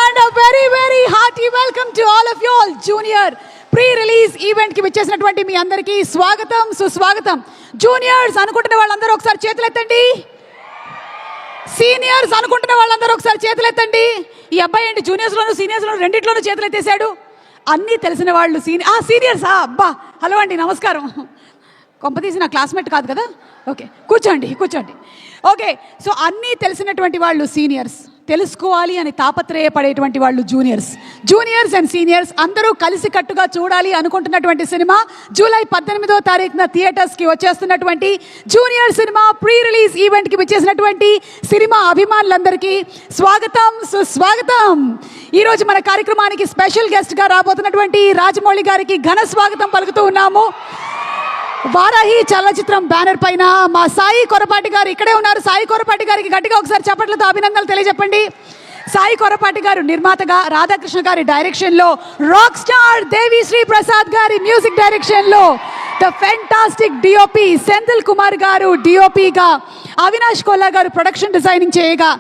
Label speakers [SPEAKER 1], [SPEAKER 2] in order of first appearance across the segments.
[SPEAKER 1] and a very hearty welcome to all of you all. Junior pre-release event కి విచ్చేసినటువంటి మీ అందరికీ స్వాగతం సుస్వాగతం. జూనియర్స్ అనుకుంటున్న వాళ్ళందరూ ఒకసారి చేతులు ఎత్తండి. సీనియర్స్ అనుకుంటున్న వాళ్ళందరూ ఒకసారి చేతులు ఎత్తండి. ఈ అబ్బాయి ఏంటి జూనియర్స్లోను సీనియర్స్లోను రెండిట్లోనూ చేతులు ఎత్తేసాడు. అన్నీ తెలిసిన వాళ్ళు సీనియర్సా? అబ్బా హలో అండి, నమస్కారం. కొంపతీసి నా క్లాస్మేట్ కాదు కదా? ఓకే, కూర్చోండి. ఓకే, సో అన్నీ తెలిసినటువంటి వాళ్ళు సీనియర్స్, తెలుసుకోవాలి అని తాపత్రయపడేటువంటి వాళ్ళు జూనియర్స్ అండ్ సీనియర్స్ అందరూ కలిసి కట్టుగా చూడాలి అనుకుంటున్నటువంటి సినిమా జూలై 18వ తారీఖున థియేటర్స్కి వచ్చేస్తున్నటువంటి జూనియర్ సినిమా ప్రీ రిలీజ్ ఈవెంట్కి వచ్చేసినటువంటి సినిమా అభిమానులందరికీ స్వాగతం సుస్వాగతం. ఈరోజు మన కార్యక్రమానికి స్పెషల్ గెస్ట్గా రాబోతున్నటువంటి రాజమౌళి గారికి ఘన స్వాగతం పలుకుతూ ఉన్నాము. వారాహి చలనచిత్రం బ్యానర్ పైన మా సాయి కొరపాటి గారు ఇక్కడే ఉన్నారు. సాయి కొరపాటి గారికి గట్టిగా ఒకసారి చప్పట్లతో అభినందనలు తెలియజెప్పండి. సాయి కొరపాటి గారు నిర్మాతగా, రాధాకృష్ణ గారి డైరెక్షన్లో, రాక్ స్టార్ దేవిశ్రీ ప్రసాద్ గారి మ్యూజిక్ డైరెక్షన్లో, the fantastic DOP Senthil Kumar గారు డిఓపిగా, అవినాష్ కొల్లా గారు ప్రొడక్షన్ డిజైనింగ్ చేయగా,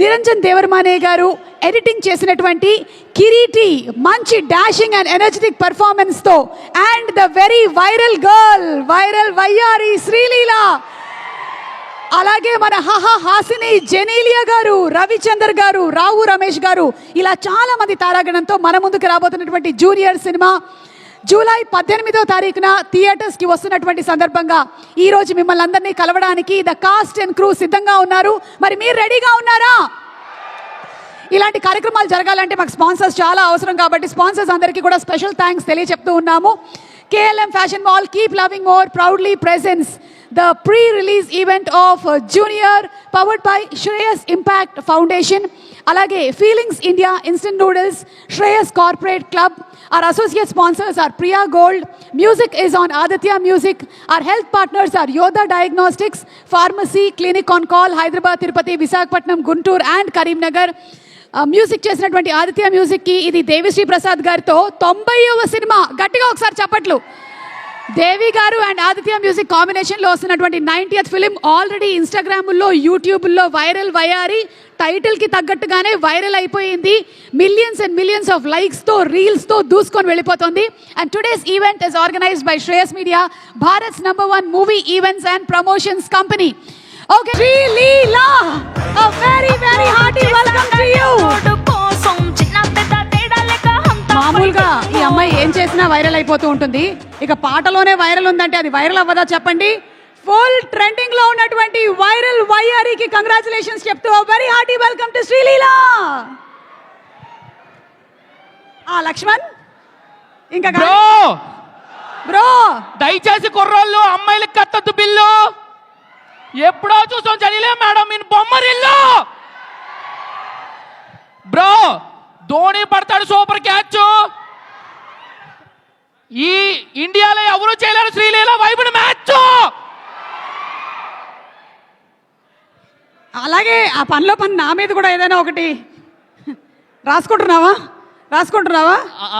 [SPEAKER 1] నిరంజన్ దేవరమానే గారు ఎడిటింగ్ చేసినటువంటి కిరీటి మంచి డాషింగ్ అండ్ ఎనర్జెటిక్ పర్ఫార్మెన్స్తో, అండ్ ద వెరీ వైరల్ వయ్యారి శ్రీలీల, అలాగే మన హాసిని జెనీలియా గారు, రవిచందర్ గారు, రావు రమేష్ గారు, ఇలా చాలా మంది తారాగణంతో మన ముందుకు రాబోతున్నటువంటి జూనియర్ సినిమా జూలై 18వ తారీఖున థియేటర్స్కి వస్తున్నటువంటి సందర్భంగా ఈరోజు మిమ్మల్ని అందరినీ కలవడానికి ద కాస్ట్ అండ్ క్రూ సిద్ధంగా ఉన్నారు. మరి మీరు రెడీగా ఉన్నారా? ఇలాంటి కార్యక్రమాలు జరగాలంటే మాకు స్పాన్సర్స్ చాలా అవసరం కాబట్టి స్పాన్సర్స్ అందరికీ కూడా స్పెషల్ థ్యాంక్స్ తెలియజెప్తూ ఉన్నాము. KLM Fashion Mall, keep loving more, proudly presents the pre-release event of Junior, powered by Shreyas Impact Foundation. Alage Feelings India Instant Noodles, Shreyas Corporate Club. Our associate sponsors are Priya Gold. Music is on Aditya Music. Our health partners are Yoda Diagnostics, Pharmacy, Clinic on Call, Hyderabad, Tirupati, Visakhapatnam, Guntur and Karimnagar. Music చేసినటువంటి ఆదిత్య మ్యూజిక్కి ఇది దేవిశ్రీ ప్రసాద్ గారితో 90వ cinema. గట్టిగా ఒకసారి చప్పట్లు. దేవి గారు and Aditya music కాంబినేషన్లో వస్తున్నటువంటి 90th ఫిలిం ఆల్రెడీ ఇన్స్టాగ్రాముల్లో, యూట్యూబ్లో వైరల్ వయ్యారి టైటిల్కి తగ్గట్టుగానే వైరల్ అయిపోయింది. మిలియన్స్ అండ్ మిలియన్స్ ఆఫ్ లైక్స్తో, రీల్స్తో దూసుకొని వెళ్ళిపోతుంది. And today's event is organised by Shreyas media, Bharats #1 movie events and promotions company. Okay, Srilila, a very hearty welcome to you. మామూలుగా ఈ అమ్మాయి ఏం చేసినా వైరల్ అయిపోతూ ఉంటుంది. ఇక పాటలోనే వైరల్ ఉందంటే అది వైరల్ అవ్వదా చెప్పండి? ఫుల్ ట్రెండింగ్ లో ఉన్నటువంటి వైరల్ వయ్యారికి కంగ్రాచులేషన్స్ చెప్తూ very hearty welcome to Sreeleela. Lakshman ఇంకా బ్రో
[SPEAKER 2] దయచేసి కుర్రోళ్ళు అమ్మాయిలకు కట్టద్దు బిల్లు. ఎప్పుడో చూసాం చదిలే మేడం నేను బొమ్మరిల్లు. బ్రో ధోని పడతాడు సూపర్ క్యాచ్. ఈ ఇండియాలో ఎవరు చేయలేరు శ్రీలీల వైపున మ్యాచ్.
[SPEAKER 1] అలాగే ఆ పనిలో పని నా మీద కూడా ఏదైనా ఒకటి రాసుకుంటున్నావా?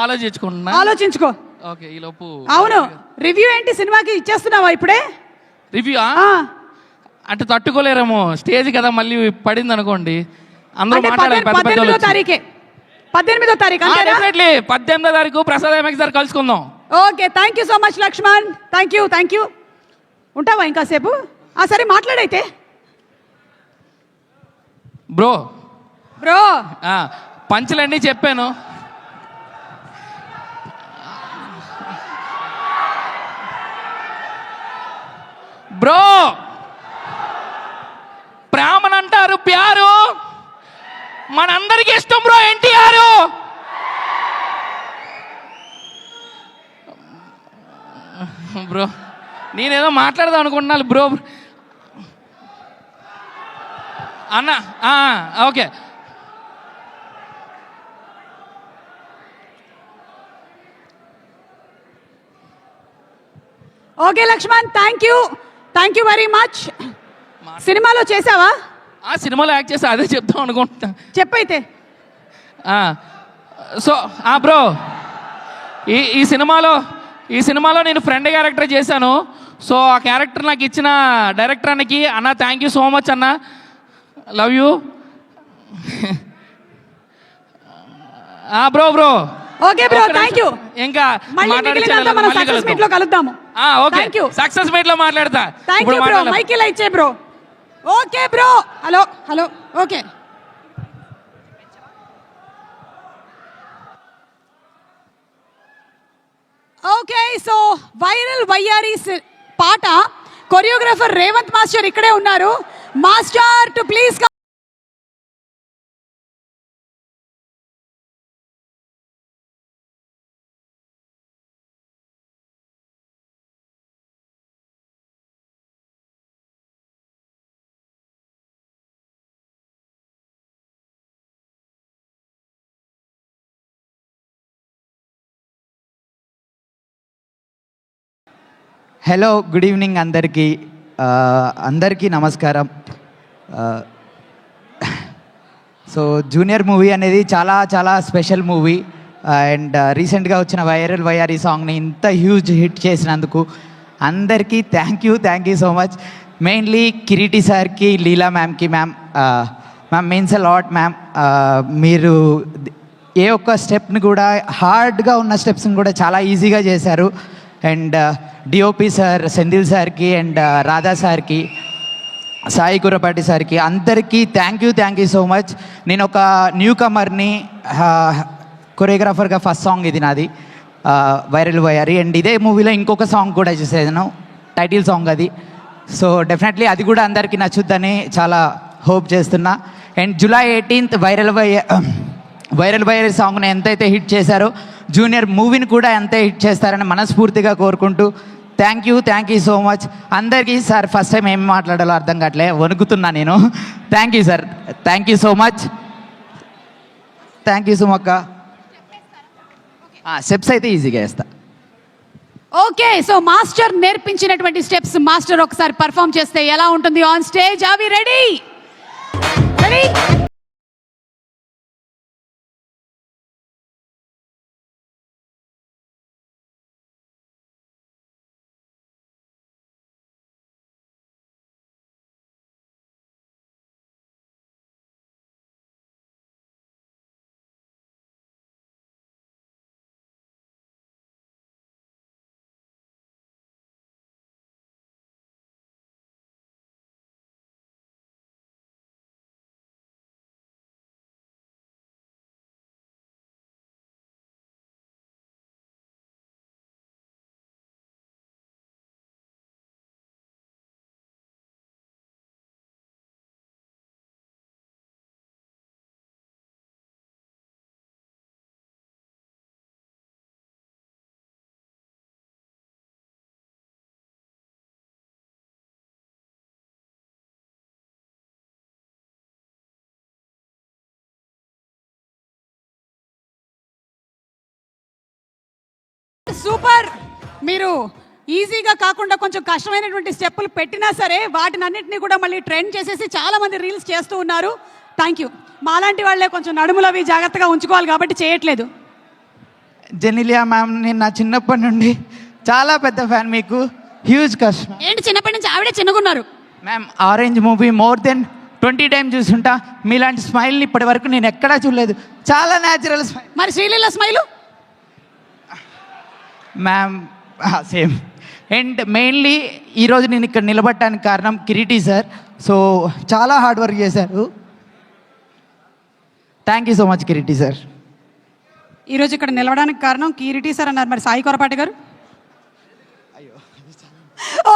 [SPEAKER 1] ఆలోచించుకో.
[SPEAKER 2] ఓకే, ఈ లోపు
[SPEAKER 1] అవును, రివ్యూ ఏంటి సినిమాకి ఇచ్చేస్తున్నావా ఇప్పుడే?
[SPEAKER 2] రివ్యూ అంటే తట్టుకోలేరేమో, స్టేజ్ కదా మళ్ళీ పడింది అనుకోండి. అందరూ మాట్లాడాలి.
[SPEAKER 1] 18వ తారీఖు
[SPEAKER 2] 18వ తారీఖు ప్రసాద్ ఎంఎక్స్ గారు కలుసుకుందాం.
[SPEAKER 1] Okay, thank you so much Lakshman. Thank you. ఉంటావా ఇంకాసేపు? సరే మాట్లాడైతే.
[SPEAKER 2] బ్రో
[SPEAKER 1] బ్రో
[SPEAKER 2] పంచులన్నీ చెప్పాను. బ్రో ప్రేమనంటారు ప్యారు, మనందరికి ఇష్టం బ్రో ఎన్టీఆర్. బ్రో నేనేదో మాట్లాడదాం అనుకుంటున్నాను బ్రో. అన్న okay.
[SPEAKER 1] Okay Lakshman, thank you very much. సినిమాలో చేసావా?
[SPEAKER 2] సినిమాలో యాక్ట్ చేసా, అదే చెప్తాం అనుకుంటా.
[SPEAKER 1] చెప్పైతే.
[SPEAKER 2] సో బ్రో ఈ సినిమాలో నేను ఫ్రెండ్ క్యారెక్టర్ చేశాను. సో ఆ క్యారెక్టర్ నాకు ఇచ్చిన డైరెక్టర్ అన్నకి అన్న థ్యాంక్ యూ సో మచ్ అన్న, love you. Bro bro
[SPEAKER 1] okay bro, thank you.
[SPEAKER 2] ఇంకా
[SPEAKER 1] మళ్ళీ మిగిలినంత మనం సక్సెస్ మీట్ లో కలుద్దాము.
[SPEAKER 2] Okay,
[SPEAKER 1] thank you.
[SPEAKER 2] Success meet లో మాట్లాడతా.
[SPEAKER 1] థ్యాంక్ యూ బ్రో, మైక్ ఇలా ఇచ్చే bro. Okay bro, hello hello, okay. Okay, so viral వయ్యారి పాట కొరియోగ్రాఫర్ రేవంత్ మాస్టర్ ఇక్కడే ఉన్నారు. Master to please.
[SPEAKER 3] Hello, good evening అందరికీ. అందరికీ నమస్కారం. సో జూనియర్ మూవీ అనేది చాలా చాలా స్పెషల్ మూవీ. అండ్ రీసెంట్గా వచ్చిన వైరల్ వయ్యారి సాంగ్ని ఇంత హ్యూజ్ హిట్ చేసినందుకు అందరికీ thank you so much. Mainly Kireeti సార్కి, లీలా మ్యామ్కి. Ma'am means a lot ma'am. మీరు ఏ ఒక్క స్టెప్ని కూడా, హార్డ్గా ఉన్న స్టెప్స్ని కూడా చాలా ఈజీగా చేశారు. అండ్ డిఓపి సార్, సెంధిల్ సార్కి, అండ్ రాధా సార్కి, సాయి కురపాటి సార్కి, అందరికీ థ్యాంక్ యూ సో మచ్. నేను ఒక న్యూ కమర్ని, కొరియోగ్రాఫర్గా ఫస్ట్ సాంగ్ ఇది నాది, వైరల్ వయ్యారి. అండ్ ఇదే మూవీలో ఇంకొక సాంగ్ కూడా చేసేదాను, టైటిల్ సాంగ్ అది. సో డెఫినెట్లీ అది కూడా అందరికీ నచ్చుద్దని చాలా హోప్ చేస్తున్నా. అండ్ జూలై 18th వైరల్ వయ్యారి సాంగ్ని ఎంతైతే హిట్ చేశారో, జూనియర్ మూవీని కూడా అంతే హిట్ చేస్తారని మనస్ఫూర్తిగా కోరుకుంటూ థ్యాంక్ యూ సో మచ్ అందరికీ. సార్ ఫస్ట్ టైం ఏం మాట్లాడాలో అర్థం కావట్లే, వణుకుతున్నా నేను. Thank you sir, thank you so much. Thank you సుమక్క. స్టెప్స్ అయితే ఈజీగా వేస్తా.
[SPEAKER 1] ఓకే, సో మాస్టర్ నేర్పించినటువంటి స్టెప్స్ మాస్టర్ ఒకసారి పర్ఫామ్ చేస్తే ఎలా ఉంటుంది on stage? Are we ready? Ready? Super. మీరు ఈజీగా కాకుండా కొంచెం కష్టమైనటువంటి స్టెప్పులు పెట్టినా సరే వాటిని అన్నింటినీ కూడా మళ్ళీ ట్రెండ్ చేసేసి చాలా మంది రీల్స్ చేస్తూ ఉన్నారు. Thank you. మాలాంటి వాళ్ళే కొంచెం నడుములు అవి జాగ్రత్తగా ఉంచుకోవాలి కాబట్టి చేయట్లేదు.
[SPEAKER 3] జెనిలియా మ్యామ్, నేను నా చిన్నప్పటి నుండి చాలా పెద్ద ఫ్యాన్, మీకు హ్యూజ్ కష్టం.
[SPEAKER 1] ఏంటి చిన్నప్పటి నుంచి ఆవిడే చిన్నగున్నారు?
[SPEAKER 3] Ma'am, Orange movie more than 20 times చూసుంటా. మీలాంటి స్మైల్ని ఇప్పటి వరకు నేను ఎక్కడా చూడలేదు. చాలా న్యాచురల్ స్మైల్.
[SPEAKER 1] మరి Sreeleela smile?
[SPEAKER 3] Ma'am same. And mainly ఈరోజు నేను ఇక్కడ నిలబడటానికి కారణం కిరీటి సార్. సో చాలా హార్డ్ వర్క్ చేశారు. Thank you so much Kireeti sir.
[SPEAKER 1] ఈరోజు ఇక్కడ నిలవడానికి కారణం కిరీటి సార్ అన్నారు, మరి సాయి కొరపాటి గారు?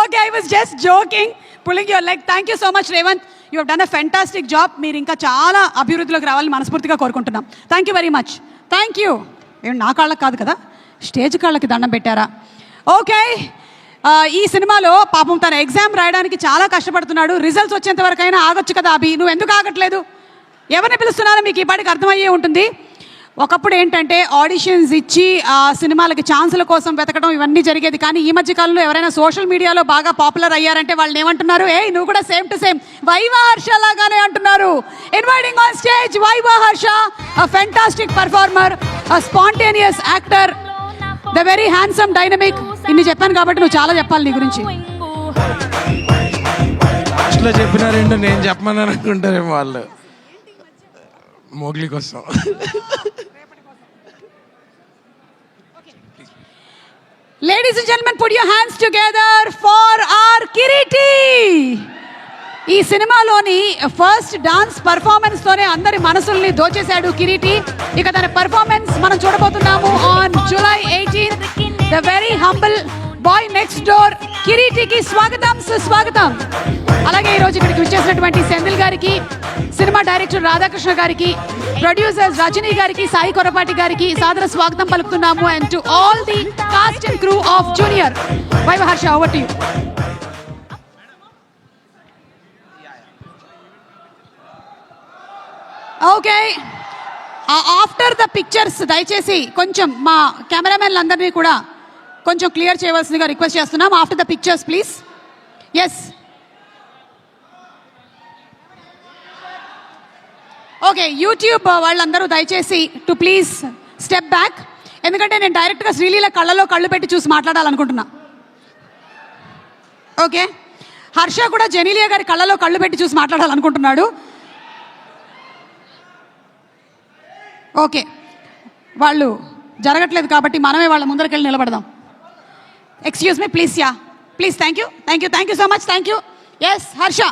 [SPEAKER 1] Okay, I was just joking, pulling your leg. Thank you so much Revanth, you have done a fantastic job. మీరు ఇంకా చాలా అభివృద్ధిలోకి రావాలని మనస్ఫూర్తిగా కోరుకుంటున్నాం. Thank you very much. Thank you. ఏం నా కాళ్ళకి కాదు కదా, స్టేజ్ కాళ్ళకి దండం పెట్టారా? ఓకే, ఈ సినిమాలో పాపం తన ఎగ్జామ్ రాయడానికి చాలా కష్టపడుతున్నాడు. రిజల్ట్స్ వచ్చేంత వరకైనా ఆగొచ్చు కదా అభి, నువ్వు ఎందుకు ఆగట్లేదు? ఎవరిని పిలుస్తున్నారో మీకు ఈ పాటికి అర్థమయ్యే ఉంటుంది. ఒకప్పుడు ఏంటంటే ఆడిషన్స్ ఇచ్చి ఆ సినిమాలకి ఛాన్సుల కోసం వెతకడం ఇవన్నీ జరిగేది. కానీ ఈ మధ్య కాలంలో ఎవరైనా సోషల్ మీడియాలో బాగా పాపులర్ అయ్యారంటే వాళ్ళని ఏమంటున్నారు? ఏ నువ్వు కూడా same to same viva Harsha లాగానే అంటున్నారు. Inviting on stage viva Harsha, a fantastic performer, a spontaneous actor, the very handsome dynamic. ఇన్ని చెప్పాను కాబట్టి నువ్వు చాలా చెప్పాలి నీ గురించి.
[SPEAKER 4] లాస్ట్లో చెప్పినారేంటో నేను చెప్పమని అనుకుంటారేమో వాళ్ళు. మోగ్లీ కోసం
[SPEAKER 1] Ladies and gentlemen, put your hands together for our Kiriti. ఈ సినిమాలోని ఫస్ట్ డాన్స్ పర్ఫార్మెన్స్ తోనే అందరి మనసుల్ని దోచేశాడు కిరీటి. ఇక తన పర్ఫార్మెన్స్ మనం చూడబోతున్నాము on July 18th. The very humble boy next door కిరీటికి స్వాగతం, సుస్వాగతం. అలాగే ఈరోజు ఇక్కడికి వచ్చేసినటువంటి సెంధిల్ గారికి, సినిమా డైరెక్టర్ రాధాకృష్ణ గారికి, ప్రొడ్యూసర్స్ రజనీ గారికి, సాయి కొరపాటి గారికి సాదర స్వాగతం పలుకుతున్నాము. And to all the cast and crew of Junior. Viva Harsha, over to you. Okay, after the pictures దయచేసి కొంచెం మా కెమెరామెన్లు అందరినీ కూడా కొంచెం క్లియర్ చేయవలసిందిగా రిక్వెస్ట్ చేస్తున్నాం. After the pictures please. Yes, okay. YouTube వాళ్ళందరూ దయచేసి టు ప్లీజ్ స్టెప్ బ్యాక్, ఎందుకంటే నేను డైరెక్ట్గా శ్రీలీల కళ్ళలో కళ్ళు పెట్టి చూసి మాట్లాడాలనుకుంటున్నా. ఓకే, హర్ష కూడా జెనీలియా గారి కళ్ళలో కళ్ళు పెట్టి చూసి మాట్లాడాలనుకుంటున్నాడు. ఓకే, వాళ్ళు జరగట్లేదు కాబట్టి మనమే వాళ్ళ ముందరకెళ్ళి నిలబడదాం. Excuse me please. Yeah please. Thank you, thank you, thank you so much, thank you. Yes Harsha.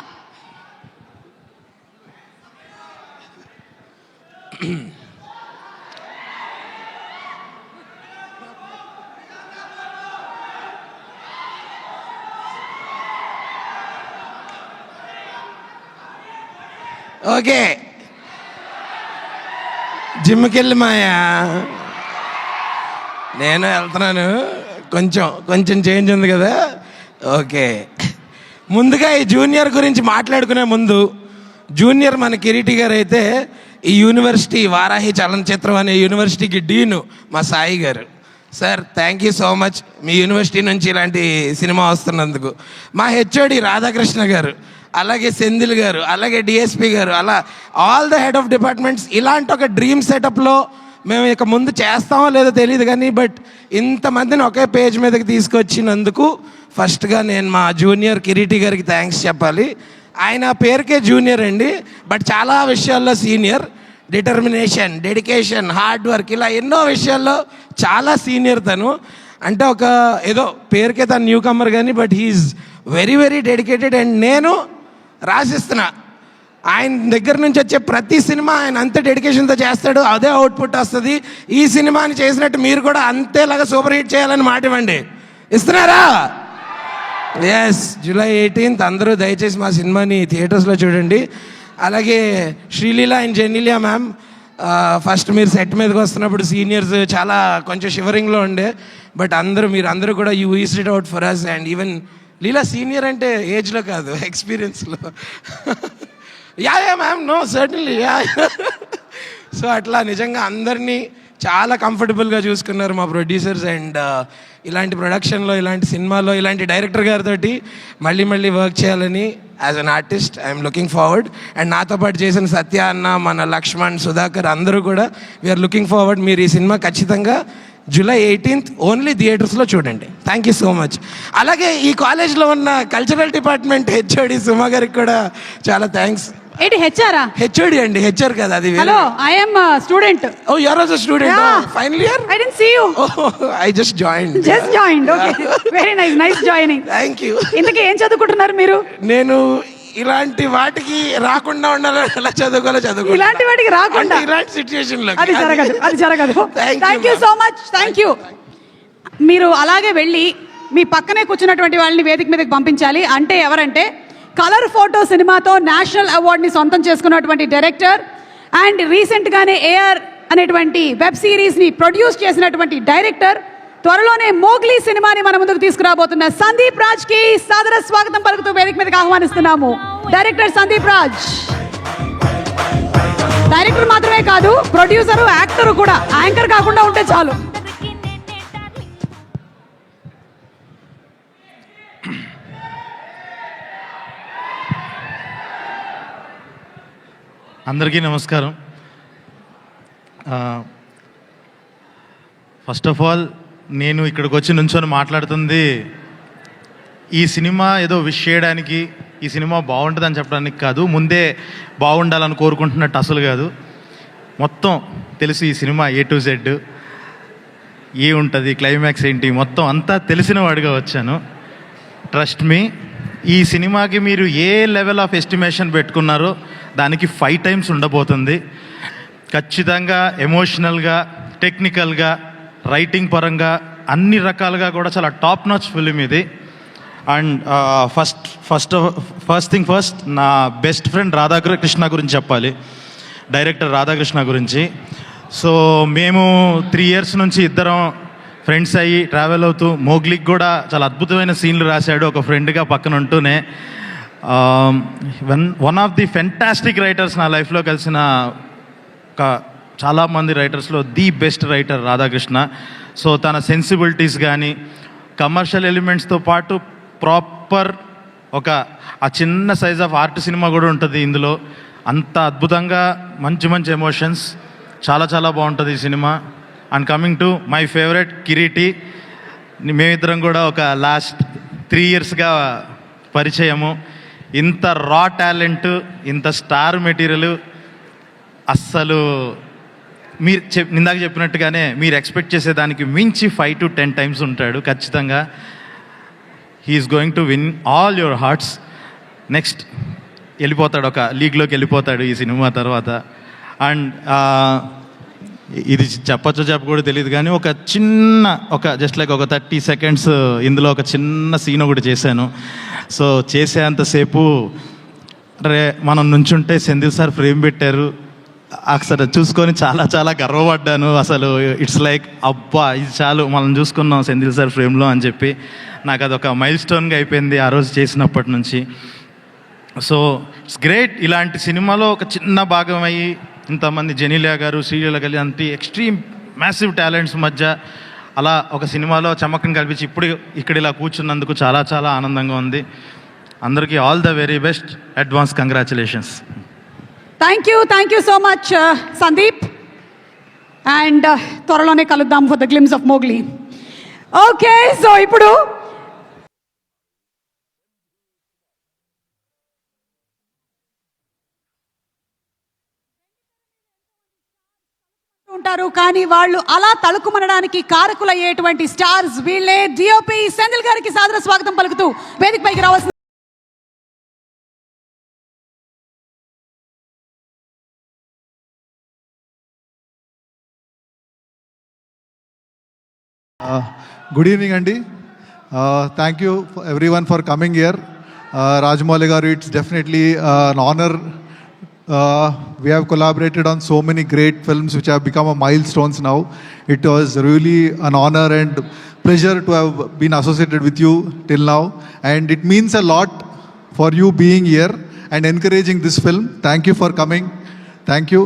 [SPEAKER 4] Okay, జిమ్కి వెళ్ళి మాయా నేను వెళ్తున్నాను. కొంచెం చేంజ్ ఉంది కదా. ఓకే, ముందుగా ఈ జూనియర్ గురించి మాట్లాడుకునే ముందు, జూనియర్ మన కిరీటి గారు అయితే ఈ యూనివర్సిటీ వారాహి చలనచిత్రం అనే యూనివర్సిటీకి డీను మా సాయి గారు. Sir thank you so much, me university నుంచి ఇలాంటి సినిమా వస్తున్నందుకు. మా హెచ్ఓడి రాధాకృష్ణ గారు, అలాగే సెంధిల్ గారు, అలాగే డిఎస్పి గారు, అలా all the head of departments. ఇలాంటి ఒక డ్రీమ్ సెటప్లో మేము ఇక ముందు చేస్తామో లేదో తెలియదు కానీ, బట్ ఇంతమందిని ఒకే పేజ్ మీదకి తీసుకొచ్చినందుకు ఫస్ట్గా నేను మా జూనియర్ కిరీటి గారికి థ్యాంక్స్ చెప్పాలి. ఆయన పేరుకే జూనియర్ అండి, బట్ చాలా విషయాల్లో senior. Determination, dedication, hard work, ఇలా ఎన్నో విషయాల్లో చాలా సీనియర్ తను. అంటే ఒక ఏదో పేరుకే తను new comer, but he's very very dedicated. And నేను రాసిస్తున్నా, ఆయన దగ్గర నుంచి వచ్చే ప్రతి సినిమా ఆయన అంతే డెడికేషన్తో చేస్తాడు, అదే అవుట్పుట్ వస్తుంది. ఈ సినిమాని చేసినట్టు మీరు కూడా అంతేలాగా సూపర్ హిట్ చేయాలని మాట ఇవ్వండి. ఇస్తున్నారా? ఎస్, July 18th అందరూ దయచేసి మా సినిమాని థియేటర్స్లో చూడండి. అలాగే Sreeleela and Genelia ma'am, first మీరు సెట్ మీదకి వస్తున్నప్పుడు సీనియర్స్ చాలా కొంచెం షివరింగ్లో ఉండే, బట్ మీరు అందరూ కూడా you eased it out for us. And even Leela senior అంటే ఏజ్లో కాదు, ఎక్స్పీరియన్స్లో. Yeah ma'am, no certainly yeah. So అట్లా నిజంగా అందరినీ చాలా కంఫర్టబుల్గా చూసుకున్నారు మా ప్రొడ్యూసర్స్. అండ్ ఇలాంటి ప్రొడక్షన్లో, ఇలాంటి సినిమాలో, ఇలాంటి డైరెక్టర్ గారితో మళ్ళీ వర్క్ చేయాలని as an artist I'm looking forward. And నాతో పాటు చేసిన సత్య అన్న, మన లక్ష్మణ్, సుధాకర్ అందరూ కూడా వీఆర్ లుకింగ్ ఫార్వర్డ్. మీరు ఈ సినిమా ఖచ్చితంగా July 18th ఓన్లీ థియేటర్స్లో చూడండి. Thank you so much. అలాగే ఈ కాలేజ్లో ఉన్న కల్చరల్ డిపార్ట్మెంట్ హెచ్ఓడి సుమా గారికి కూడా చాలా థ్యాంక్స్.
[SPEAKER 1] ఏంటి హెచ్ఆరా?
[SPEAKER 4] హెచ్ఓడి అండి, హెచ్ఆర్ కదా అది.
[SPEAKER 1] Hello, I am student.
[SPEAKER 4] Oh you are also student. Final year.
[SPEAKER 1] I didn't see you.
[SPEAKER 4] I just joined. Okay,
[SPEAKER 1] very nice joining.
[SPEAKER 4] Thank you.
[SPEAKER 1] ఇంతకీ ఏం చదువుకుంటున్నారు మీరు?
[SPEAKER 4] నేను ఇలాంటి వాటికి రాకుండా ఉండాలి, ఎలా చదువుకోవాలో చదువుకో.
[SPEAKER 1] ఇలాంటి వాటికి రాకుండా
[SPEAKER 4] ఇలాంటి సిచ్యువేషన్ లో
[SPEAKER 1] అది జరగదు. Thank you so much, thank you. మీరు అలాగే వెళ్ళి మీ పక్కనే కూర్చున్నటువంటి వాళ్ళని వేదిక మీదకి పంపించాలి. అంటే ఎవరంటే, కలర్ ఫోటో సినిమాతో నేషనల్ అవార్డుని సొంతం చేసుకున్నటువంటి డైరెక్టర్ అండ్ రీసెంట్గానే ఏఆర్ అనేటువంటి వెబ్ సిరీస్ని ప్రొడ్యూస్ చేసినటువంటి డైరెక్టర్, త్వరలోనే మోగ్లీ సినిమాని మన ముందుకు తీసుకురాబోతున్న సందీప్ రాజ్ కి సాదర స్వాగతం పలుకుతూ వేదిక మీదకి ఆహ్వానిస్తున్నాము. డైరెక్టర్ సందీప్ రాజ్. డైరెక్టర్ మాత్రమే కాదు, ప్రొడ్యూసరు, యాక్టరు కూడా. యాంకర్ కాకుండా ఉంటే చాలు.
[SPEAKER 5] అందరికీ నమస్కారం. ఫస్ట్ ఆఫ్ ఆల్, నేను ఇక్కడికి వచ్చి నుంచొని మాట్లాడుతుంది ఈ సినిమా ఏదో విష్ చేయడానికి, ఈ సినిమా బాగుంటుందని చెప్పడానికి కాదు, ముందే బాగుండాలని కోరుకుంటున్నట్టు అసలు కాదు. మొత్తం తెలుసు ఈ సినిమా A to Z. ఉంటుంది, క్లైమాక్స్ ఏంటి, మొత్తం అంతా తెలిసిన వాడిగా వచ్చాను. ట్రస్ట్ మీ, ఈ సినిమాకి మీరు ఏ లెవెల్ ఆఫ్ ఎస్టిమేషన్ పెట్టుకున్నారో దానికి 5 times ఉండబోతుంది. ఖచ్చితంగా ఎమోషనల్గా, టెక్నికల్గా, రైటింగ్ పరంగా అన్ని రకాలుగా కూడా చాలా టాప్ నాచ్ ఫిలిం ఇది. అండ్ ఫస్ట్ థింగ్ ఫస్ట్, నా బెస్ట్ ఫ్రెండ్ రాధాకృష్ణ గురించి చెప్పాలి, డైరెక్టర్ రాధాకృష్ణ గురించి. సో మేము 3 years నుంచి ఇద్దరం ఫ్రెండ్స్ అయ్యి ట్రావెల్ అవుతూ, మోగ్లీకి కూడా చాలా అద్భుతమైన సీన్లు రాశాడు ఒక ఫ్రెండ్గా పక్కన ఉంటూనే. One of the fantastic writers నా లైఫ్లో కలిసిన చాలామంది రైటర్స్లో the best writer Radhakrishna. So తన సెన్సిబిలిటీస్ కానీ, కమర్షియల్ ఎలిమెంట్స్తో పాటు ప్రాపర్ ఆ చిన్న సైజ్ ఆఫ్ ఆర్ట్ సినిమా కూడా ఉంటుంది ఇందులో. అంత అద్భుతంగా మంచి మంచి ఎమోషన్స్, చాలా చాలా బాగుంటుంది ఈ సినిమా. And coming to my favourite Kireeti, మేమిద్దరం కూడా ఒక లాస్ట్ 3 yearsగా పరిచయము. ఇంత రా టాలెంట్, ఇంత స్టార్ మెటీరియల్ అస్సలు మీరు ఇందాక చెప్పినట్టుగానే మీరు ఎక్స్పెక్ట్ చేసేదానికి మించి 5 to 10 times ఉంటాడు ఖచ్చితంగా. He's going to win all your hearts. Next వెళ్ళిపోతాడు, ఒక లీగ్లోకి వెళ్ళిపోతాడు ఈ సినిమా తర్వాత. అండ్ ఇది చెప్పకూడదు తెలియదు కానీ జస్ట్ లైక్ ఒక 30 seconds ఇందులో ఒక చిన్న సీన్ ఒకటి చేశాను. సో చేసేంతసేపు మనం నుంచుంటే సెంధిల్ సార్ ఫ్రేమ్ పెట్టారు, అసలు చూసుకొని చాలా చాలా గర్వపడ్డాను. అసలు ఇట్స్ లైక్ అబ్బా ఇది చాలు మనం చూసుకున్నాం సెంధిల్ సార్ ఫ్రేమ్లో అని చెప్పి నాకు అదొక మైల్ స్టోన్గా అయిపోయింది ఆ రోజు చేసినప్పటి నుంచి. సో ఇట్స్ గ్రేట్, ఇలాంటి సినిమాలో ఒక చిన్న భాగం అయ్యి ఇంతమంది జెనీలియా గారు, శ్రీలీల గారు అంత ఎక్స్ట్రీమ్ మ్యాసివ్ టాలెంట్స్ మధ్య అలా ఒక సినిమాలో చమకం కల్పించి ఇప్పుడు ఇక్కడ ఇలా కూర్చున్నందుకు చాలా చాలా ఆనందంగా ఉంది. అందరికీ all the very best, advance congratulations.
[SPEAKER 1] Thank you so much Sandeep. And త్వరలోనే కలుద్దాం for the glimpse of Mowgli. Okay, so ఇప్పుడు ఉంటారు, కానీ వాళ్ళు అలా తళుకుమనడానికి కారకులయ్యేటువంటి స్టార్స్ వీళ్ళే. డిఓపి సెంధిల్ గారికి సాదర స్వాగతం పలుకుతూ వేదిక పైకి రావాల్సిన.
[SPEAKER 6] Good evening, Andy. Thank you everyone for coming here. Rajamouli garu, it's definitely an honor. We have collaborated on so many great films which have become a milestones now. It was really an honor and pleasure to have been associated with you till now, and it means a lot for you being here and encouraging this film. Thank you for coming. Thank you.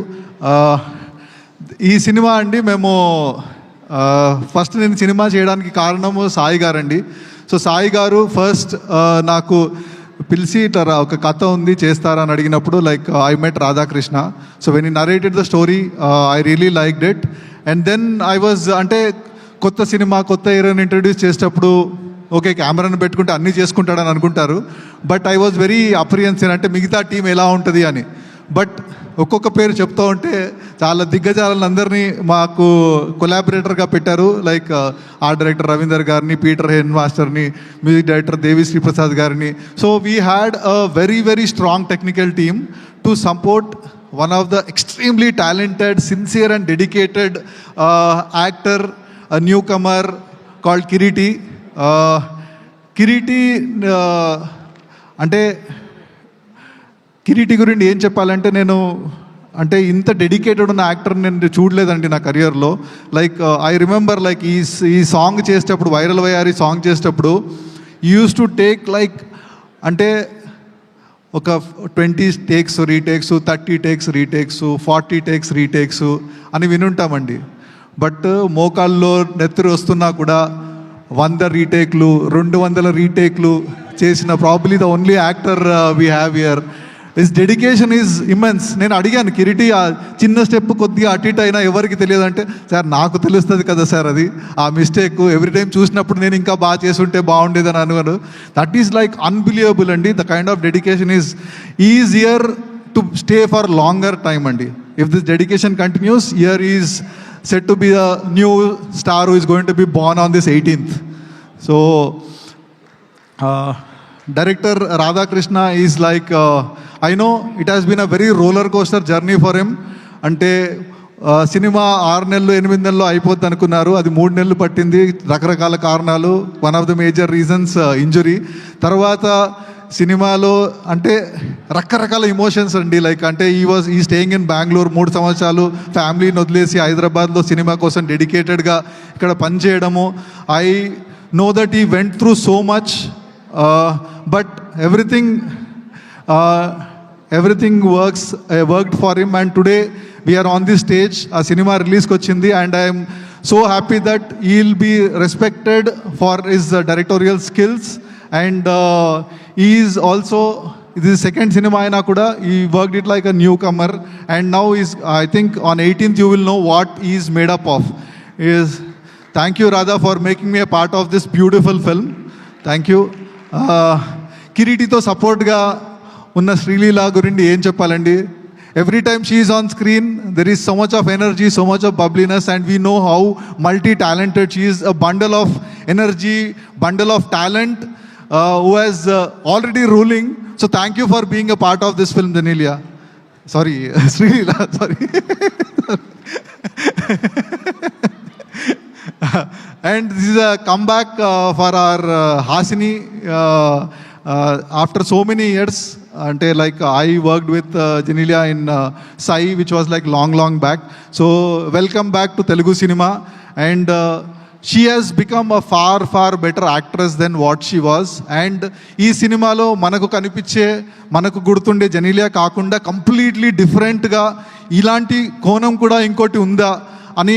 [SPEAKER 6] ఈ cinema అండి మేము first నేను cinema చేయడానికి కారణము సాయి గారు అండి. So Sai గారు first నాకు పిలిచి ఇట్లా ఒక కథ ఉంది చేస్తారా అని అడిగినప్పుడు like I met Radhakrishna. So when he narrated the story I really liked it. And then I was అంటే కొత్త సినిమా కొత్త హీరోని ఇంట్రడ్యూస్ చేసేటప్పుడు ఓకే కెమెరాను పెట్టుకుంటే అన్నీ చేసుకుంటాడని అనుకుంటారు. బట్ ఐ వాజ్ వెరీ అప్రిహెన్సివ్, అంటే మిగతా టీం ఎలా ఉంటుంది అని. బట్ ఒక్కొక్క పేరు చెప్తూ ఉంటే చాలా దిగ్గజాలందరినీ మాకు కొలాబరేటర్గా పెట్టారు. లైక్ ఆర్ట్ డైరెక్టర్ రవీందర్ గారిని, పీటర్ హెన్ మాస్టర్ని, మ్యూజిక్ డైరెక్టర్ దేవిశ్రీ ప్రసాద్ గారిని. So we had a very very strong technical team to support one of the extremely talented, sincere and dedicated actor, a newcomer called Kiriti. అంటే కిరీటి గురించి ఏం చెప్పాలంటే నేను అంటే ఇంత డెడికేటెడ్ ఉన్న యాక్టర్ నేను చూడలేదండి నా కెరియర్లో. లైక్ ఐ రిమెంబర్ లైక్ ఈ సాంగ్ చేసేటప్పుడు, వైరల్ వయ్యారి సాంగ్ చేసేటప్పుడు యూస్ టు టేక్ లైక్ అంటే ఒక 20 takes retakes, 30 takes retakes, 40 takes retakes అని వినుంటామండి. బట్ మోకాల్లో నెత్తురు వస్తున్నా కూడా 100 రీటేక్లు, 200 రీటేక్లు చేసిన probably the only actor we have here. His dedication is immense. నేను అడిగాను కిరీటి ఆ చిన్న స్టెప్ కొద్దిగా అటు ఇటు అయినా ఎవరికి తెలియదు అంటే, సార్ నాకు తెలుస్తుంది కదా సార్ అది ఆ మిస్టేక్ ఎవ్రీ టైం చూసినప్పుడు నేను ఇంకా బాగా చేసుంటే బాగుండేదని అనుకోను. దట్ ఈస్ లైక్ అన్బిలీవబుల్ అండి. The kind of dedication is easier to stay for longer time అండి. If this dedication continues, here is said to be a new star who is going to be born on this 18th. So, director Radhakrishna is like, I know it has been a very roller coaster journey for him. అంటే cinema 6 నెలలు 8 నెలలు అయిపోద్ది అనుకున్నారు, అది 3 నెలలు పట్టింది, రకరకాల కారణాలు. One of the major reasons injury. తర్వాత సినిమాలో అంటే రకరకాల ఇమోషన్స్ అండి. లైక్ అంటే ఈ స్టేయింగ్ ఇన్ బెంగళూరు 3 సంవత్సరాలు ఫ్యామిలీని వదిలేసి హైదరాబాద్లో సినిమా కోసం డెడికేటెడ్గా ఇక్కడ పనిచేయడము. ఐ నో దట్ ఈ went through so much, but everything worked for him, and today we are on this stage. A cinema release kochindi, and I am so happy that he'll be respected for his directorial skills, and he is also, this is second cinema aina kuda, he worked it like a newcomer, and now I think on 18th you will know what he is made up of. Thank you Radha for making me a part of this beautiful film. Thank you. Kireeti తో support గా ఉన్న శ్రీలీల గురించి ఏం చెప్పాలండి. Every time she is on screen there is so much of energy, so much of bubbliness, and we know how multi talented she is. A bundle of energy, bundle of talent who has already ruling. So thank you for being a part of this film Genelia, sorry Sreeleela, sorry. And this is a comeback for our Hasini after so many years. Ante like I worked with Genelia in Sai, which was like long back. So welcome back to Telugu cinema, and she has become a far better actress than what she was. And ee cinema lo manaku kanipiche, manaku gurtunde Genelia kaakunda completely different ga ilanti konam kuda inkoti unda ani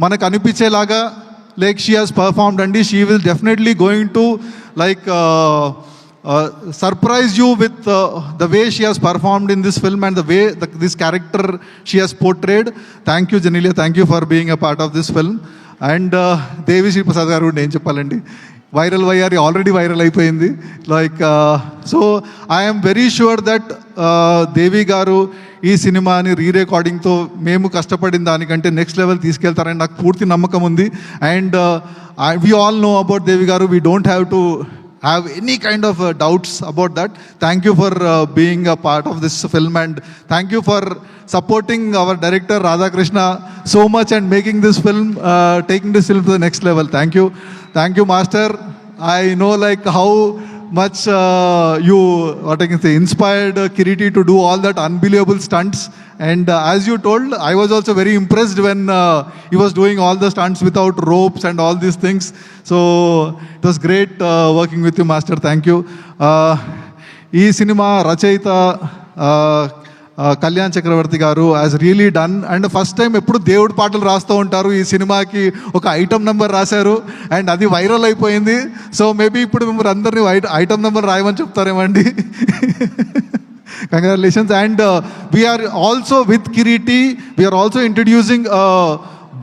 [SPEAKER 6] manaku anipichelaga like she has performed, and she will definitely going to like surprise you with the way she has performed in this film and the way this character she has portrayed. Thank you Genelia, thank you for being a part of this film. And Devi Sri Prasad garu నేను చెప్పాలండి, viral వయ్యారి already viral అయిపోయింది. Like so I am very sure that Devi garu ఈ సినిమాని రీరికార్డింగ్తో మేము కష్టపడిన దానికంటే next level తీసుకెళ్తారని నాకు పూర్తి నమ్మకం ఉంది. And we all know about Devi garu, we don't have to have any kind of doubts about that. Thank you for being a part of this film, and thank you for supporting our director Radhakrishna so much and making this film, taking this film to the next level. Thank you master. I know like how much you what I can say inspired Kiriti to do all that unbelievable stunts, and as you told, I was also very impressed when he was doing all the stunts without ropes and all these things. So it was great working with you master. Thank you. ఈ cinema రచయిత కళ్యాణ్ చక్రవర్తి గారు has really done, and first time ఎప్పుడు దేవుడి పాటలు రాస్తూ ఉంటారు. ఈ సినిమాకి ఒక ఐటమ్ నెంబర్ రాశారు, అండ్ అది వైరల్ అయిపోయింది. సో మేబీ ఇప్పుడు మిమ్మల్ని అందరినీ ఐటమ్ నెంబర్ రాయమని చెప్తారేమండి. Congratulations. And we are also with Kiriti, we are also introducing a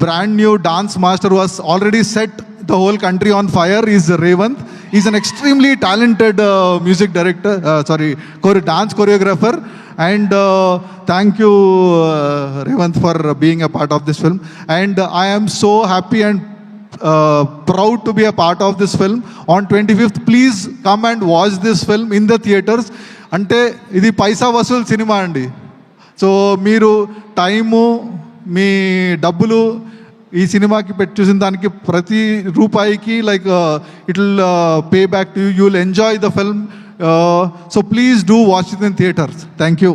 [SPEAKER 6] brand new dance master who has already set the whole country on fire. Is Revant. He's an extremely talented music director, dance choreographer. And thank you Revant for being a part of this film. And I am so happy and proud to be a part of this film. On 25th, please come and watch this film in the theaters. అంటే ఇది పైసా వసూలు cinema అండి. So మీరు time మీ డబ్బులు ఈ సినిమాకి పెట్టి చూసిన దానికి ప్రతి రూపాయికి like it will pay back to you, you will enjoy the film. So please do watch it in theatres. Thank you.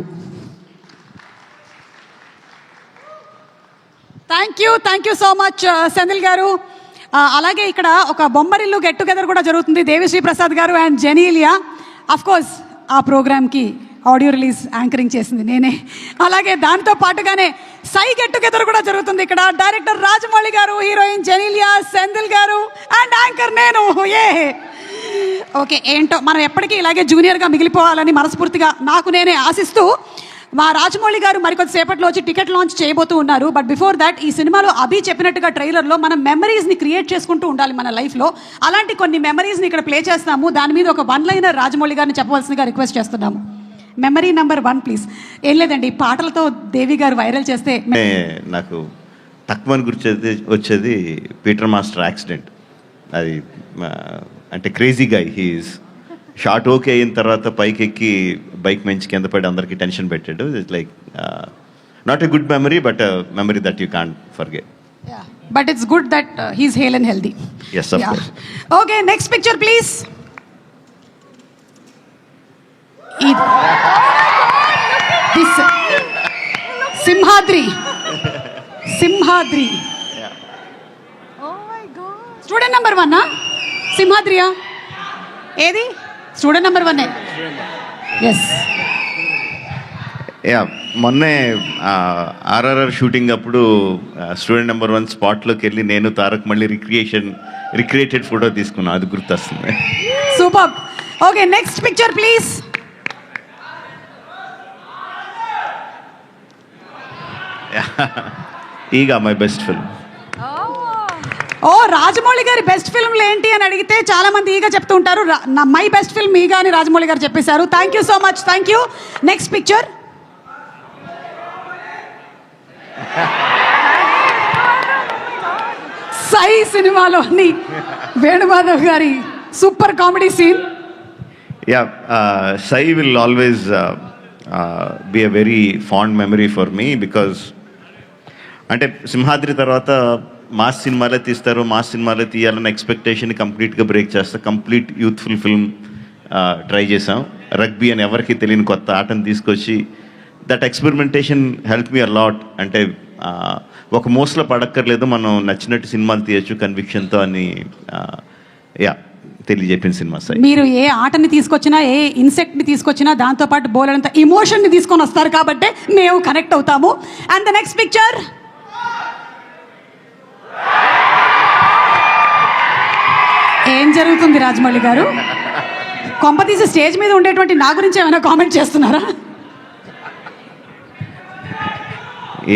[SPEAKER 1] Thank you so much Senthil గారు. అలాగే ఇక్కడ ఒక బొమ్మరిల్లు గెట్ టుగెదర్ కూడా జరుగుతుంది. దేవిశ్రీ ప్రసాద్ గారు అండ్ జెనీలియా. అఫ్ కోర్స్ ఆ ప్రోగ్రామ్కి ఆడియో రిలీజ్ యాంకరింగ్ చేసింది నేనే. అలాగే దాంతో పాటుగానే సై గెట్ టుగెదర్ కూడా జరుగుతుంది. ఇక్కడ డైరెక్టర్ రాజమౌళి గారు, హీరోయిన్ జెనీలియా, సెంధిల్ గారు అండ్ యాంకర్ నేను. ఓకే, ఏంటో మనం ఎప్పటికీ ఇలాగే జూనియర్గా మిగిలిపోవాలని మనస్ఫూర్తిగా నాకు నేనే ఆశిస్తూ మా రాజమౌళి గారు మరికొద్ది సేపట్లో వచ్చి టికెట్ లాంచ్ చేయబోతూ ఉన్నారు. బట్ బిఫోర్ దాట్ ఈ సినిమాలో అభి చెప్పినట్టుగా ట్రైలర్లో మనం మెమరీస్ని క్రియేట్ చేసుకుంటూ ఉండాలి మన లైఫ్లో. అలాంటి కొన్ని మెమరీస్ని ఇక్కడ ప్లే చేస్తాము. దాని మీద ఒక వన్ లైనర్ రాజమౌళి గారిని చెప్పవలసిందిగా రిక్వెస్ట్ చేస్తున్నాము. Memory number 1 please. ఏం లేదండి, పాటలతో దేవి గారు వైరల్ చేస్తే
[SPEAKER 7] నాకు తక్కువ గురించి వచ్చేది పీటర్ మాస్టర్ యాక్సిడెంట్. అది అంటే క్రేజీ గై హీఈస్ షార్ట్ ఓకే అయిన తర్వాత పైకి ఎక్కి బైక్ మంచి కింద పడి అందరికీ టెన్షన్ పెట్టాడు. It's like not a good memory but memory that you can't forget.
[SPEAKER 1] But it's good that he's hale and healthy.
[SPEAKER 7] Yes, of course.
[SPEAKER 1] Okay, next picture please. Simhadri. Student number 1 సింహాద్రియా? ఏది student number 1? Yes.
[SPEAKER 7] Yeah, మొన్నే RRR shooting అప్పుడు student number 1 స్పాట్లోకి వెళ్ళి నేను తారక్ మళ్ళీ recreated photo తీసుకున్నాను. అది గుర్తొస్తుంది.
[SPEAKER 1] Super. Okay, next picture please.
[SPEAKER 7] Eega my best film.
[SPEAKER 1] Oh, Rajamouli గారి బెస్ట్ ఫిల్మ్లు ఏంటి అని అడిగితే చాలా మంది ఈగా చెప్తూ ఉంటారు. మై బెస్ట్ ఫిల్మ్ ఈగా అని రాజమౌళి గారు చెప్పేశారు. Thank you so much. Thank you. Next picture. Sye సినిమాలోని వేణుమాధవ్ గారి super comedy scene.
[SPEAKER 7] Yeah, Sye will always be a very fond memory for me because అంటే సింహాద్రి తర్వాత మాస్ సినిమాలే తీస్తారు, మాస్ సినిమాలే తీయాలన్న ఎక్స్పెక్టేషన్ కంప్లీట్గా బ్రేక్ చేస్తా. కంప్లీట్ యూత్ఫుల్ ఫిల్మ్ ట్రై చేసాం. రగ్బీ అని ఎవరికి తెలియని కొత్త ఆటను తీసుకొచ్చి that experimentation help me a lot. అంటే ఒక మోస్లో పడక్కర్లేదు, మనం నచ్చినట్టు సినిమాలు తీయచ్చు కన్విక్షన్తో అని యా తెలియజెప్పిన సినిమా సార్.
[SPEAKER 1] మీరు ఏ ఆటని తీసుకొచ్చినా, ఏ ఇన్సెక్ట్ని తీసుకొచ్చినా దాంతోపాటు బోలెడంత ఇమోషన్ని తీసుకొని వస్తారు కాబట్టి మేము కనెక్ట్ అవుతాము. And the next picture. ఏం జరుగుతుంది రాజమౌళి గారు? కొంపతీసి స్టేజ్ మీద ఉండేటువంటి నా గురించి ఏమైనా కామెంట్ చేస్తున్నారా?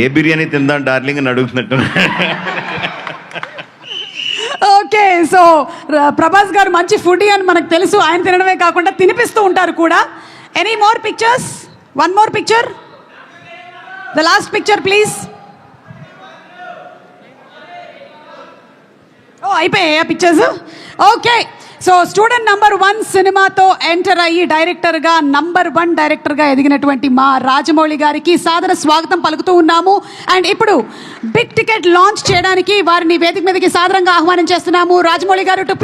[SPEAKER 7] ఏ బిర్యానీ తిందాం డార్లింగ్ అని అడుగుతున్నట్టు.
[SPEAKER 1] ఓకే, సో ప్రభాస్ గారు మంచి ఫుడీ అని మనకు తెలుసు. ఆయన తినడమే కాకుండా తినిపిస్తూ ఉంటారు కూడా. Any more pictures? One more picture, the last picture please. Oh, అయిపోయాయా pictures? Okay, so student number 1 సినిమాతో ఎంటర్ అయ్యి డైరెక్టర్గా నంబర్ 1 డైరెక్టర్గా ఎదిగినటువంటి మా రాజమౌళి గారికి సాదర స్వాగతం పలుకుతూ ఉన్నాము. అండ్ ఇప్పుడు బిగ్ టికెట్ లాంచ్ చేయడానికి వారిని వేదిక మీదకి సాదరంగా ఆహ్వానం చేస్తున్నాము. రాజమౌళి గారు టు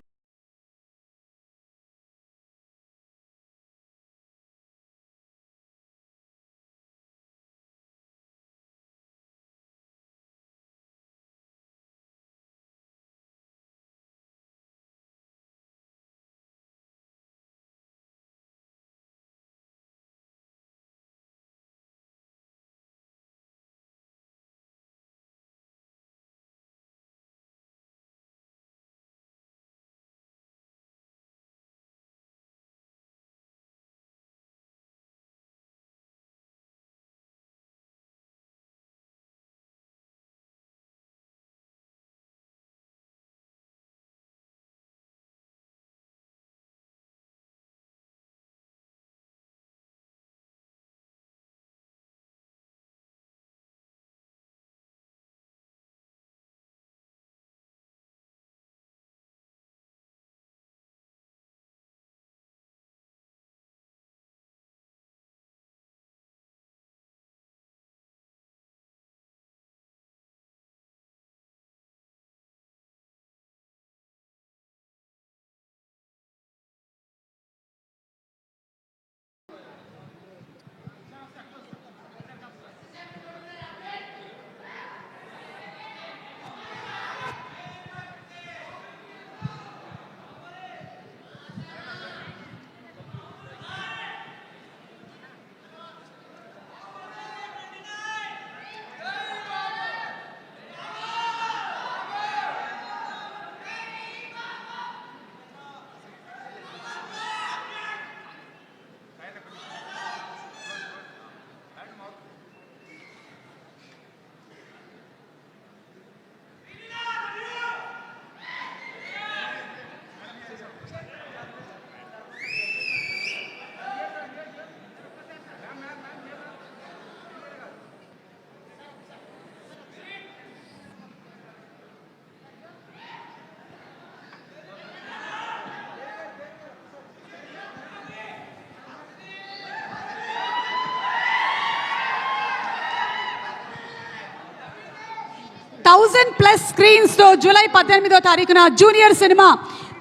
[SPEAKER 1] 1000+ స్క్రీన్స్తో జూలై 18వ తారీఖున జూనియర్ సినిమా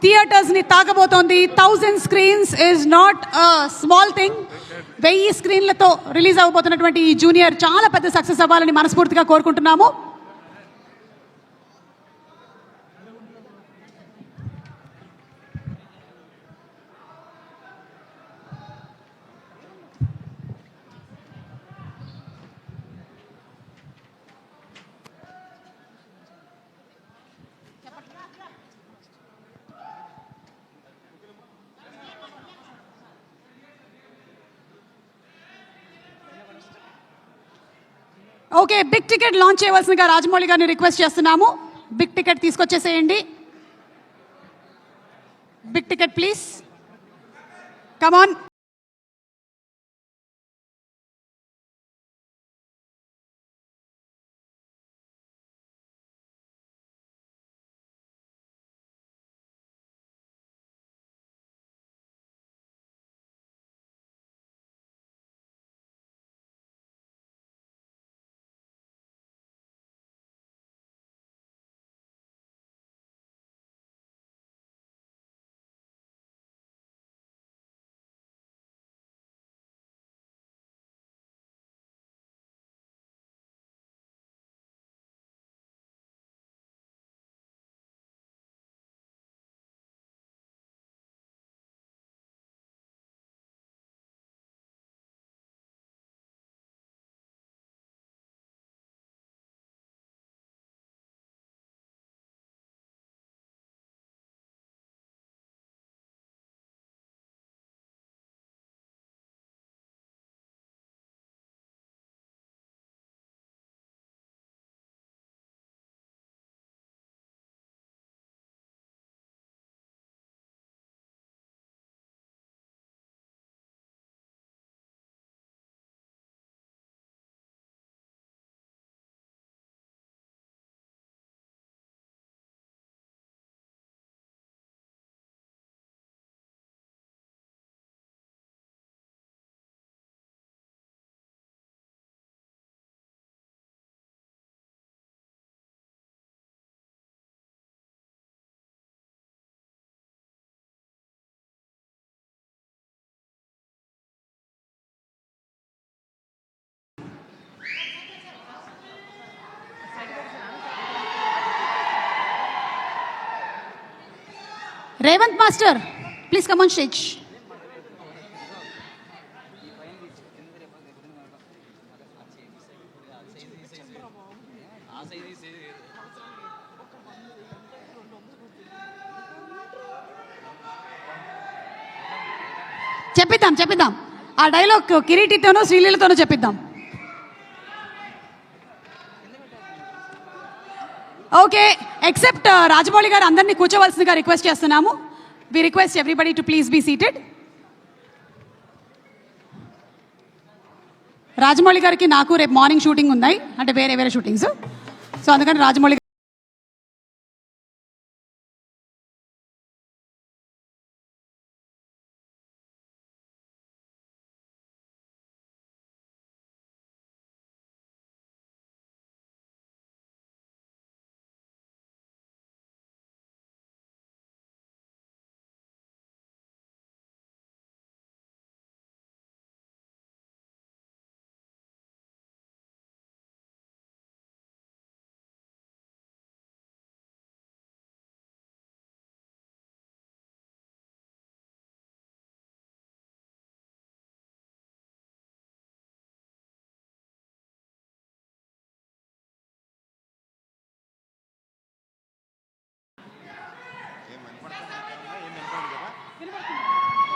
[SPEAKER 1] థియేటర్స్ని తాకబోతోంది. 1000 screens is not small thing. 1000 స్క్రీన్లతో రిలీజ్ అవబోతున్నటువంటి ఈ జూనియర్ చాలా పెద్ద సక్సెస్ అవ్వాలని మనస్ఫూర్తిగా కోరుకుంటున్నాము. ఓకే, బిగ్ టికెట్ లాంచ్ చేయవలసిందిగా రాజమౌళి గారిని రిక్వెస్ట్ చేస్తున్నాము. బిగ్ టికెట్ తీసుకొచ్చేసేయండి. Big ticket please, come on. Revanth master, please come on stage. చెప్పిద్దాం ఆ డైలాగ్ కిరీటితోనూ శ్రీలీలతోనూ చెప్పిద్దాం. ఓకే, ఎక్సెప్ట్ రాజమౌళి గారు అందరినీ కూర్చోవలసిందిగా రిక్వెస్ట్ చేస్తున్నాము. We request everybody to please be seated. Rajamouli గారికి నాకు రేపు మార్నింగ్ షూటింగ్ ఉన్నాయి, అంటే వేరే షూటింగ్స్. సో అందుకని రాజమౌళి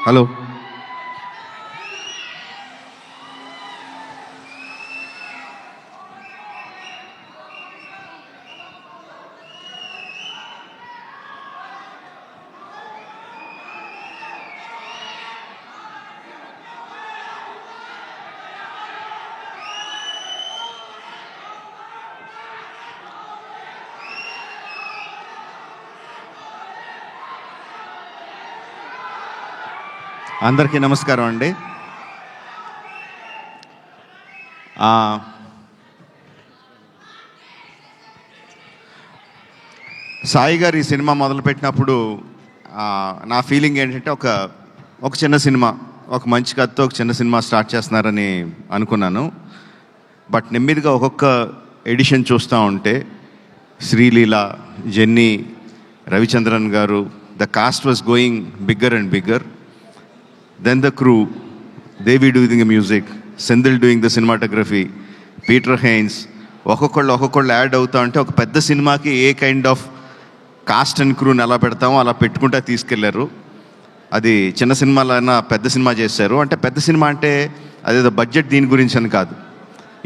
[SPEAKER 7] హలో, అందరికీ నమస్కారం అండి. సాయి గారు ఈ సినిమా మొదలుపెట్టినప్పుడు నా ఫీలింగ్ ఏంటంటే ఒక చిన్న సినిమా, ఒక మంచి కథతో ఒక చిన్న సినిమా స్టార్ట్ చేస్తున్నారని అనుకున్నాను. బట్ నెమ్మదిగా ఒక్కొక్క ఎడిషన్ చూస్తూ ఉంటే Sreeleela, Jenny, Ravichandran garu, the cast was going bigger and bigger. Then the crew, Devi doing the music, Senthil doing the cinematography, Peter Hein, ఒక్కొక్కళ్ళు యాడ్ అవుతా ఉంటే ఒక పెద్ద సినిమాకి a kind of cast and క్రూని ఎలా పెడతామో అలా పెట్టుకుంటా తీసుకెళ్లారు. అది చిన్న సినిమాలైనా పెద్ద సినిమా చేశారు. అంటే పెద్ద సినిమా అంటే అదేదో బడ్జెట్ దీని గురించి అని కాదు.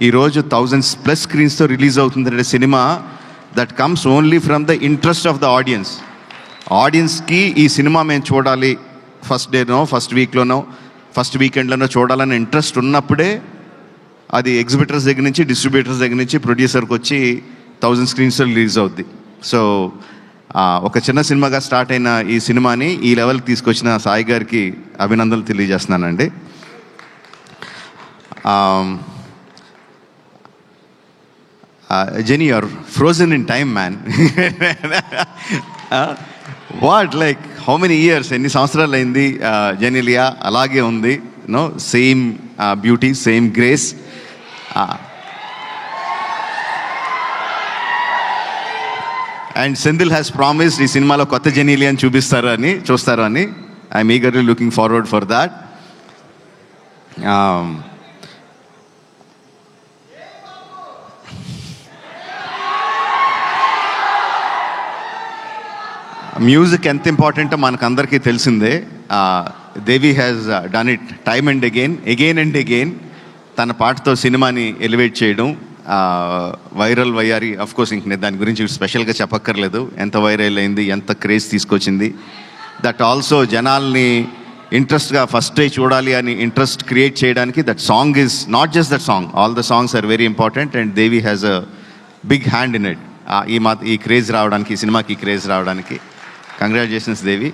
[SPEAKER 7] ఈరోజు 1000+ స్క్రీన్స్తో రిలీజ్ అవుతుందంటే cinema that comes only from the interest of the audience. ఆడియన్స్కి ఈ సినిమా మేము చూడాలి, ఫస్ట్ డేనో, ఫస్ట్ వీక్లోనో, ఫస్ట్ వీకెండ్లోనో చూడాలని ఇంట్రెస్ట్ ఉన్నప్పుడే అది ఎగ్జిబిటర్స్ దగ్గర నుంచి, డిస్ట్రిబ్యూటర్స్ దగ్గర నుంచి ప్రొడ్యూసర్కి వచ్చి 1000 స్క్రీన్స్లో రిలీజ్ అవుద్ది. సో ఒక చిన్న సినిమాగా స్టార్ట్ అయిన ఈ సినిమాని ఈ లెవెల్కి తీసుకొచ్చిన సాయి గారికి అభినందనలు తెలియజేస్తున్నానండి. Jenny, you're frozen in time, man. What? Like, how many years? ఎన్ని సంవత్సరాలు అయింది జెనీలియా? అలాగే ఉంది, no, same beauty, same grace. And Senthil has promised ఈ సినిమాలో కొత్త జెనీలియాని చూస్తారు అని. I'm eagerly looking forward for that. Music ఎంత ఇంపార్టెంటో మనకందరికీ తెలిసిందే. Devi has done it time and again and again. తన పాటతో సినిమాని ఎలివేట్ చేయడం, వైరల్ వయ్యారి, అఫ్ కోర్స్ ఇంక నేను దాని గురించి స్పెషల్గా చెప్పక్కర్లేదు. ఎంత వైరల్ అయింది, ఎంత క్రేజ్ తీసుకొచ్చింది. దట్ ఆల్సో జనాల్ని ఇంట్రెస్ట్గా ఫస్ట్ డే చూడాలి అని ఇంట్రెస్ట్ క్రియేట్ చేయడానికి that song is not just that song, all the songs are very important and Devi has a big hand in it. ఈ క్రేజ్ రావడానికి, ఈ సినిమాకి ఈ క్రేజ్ రావడానికి కంగ్రాచులేషన్స్ దేవి.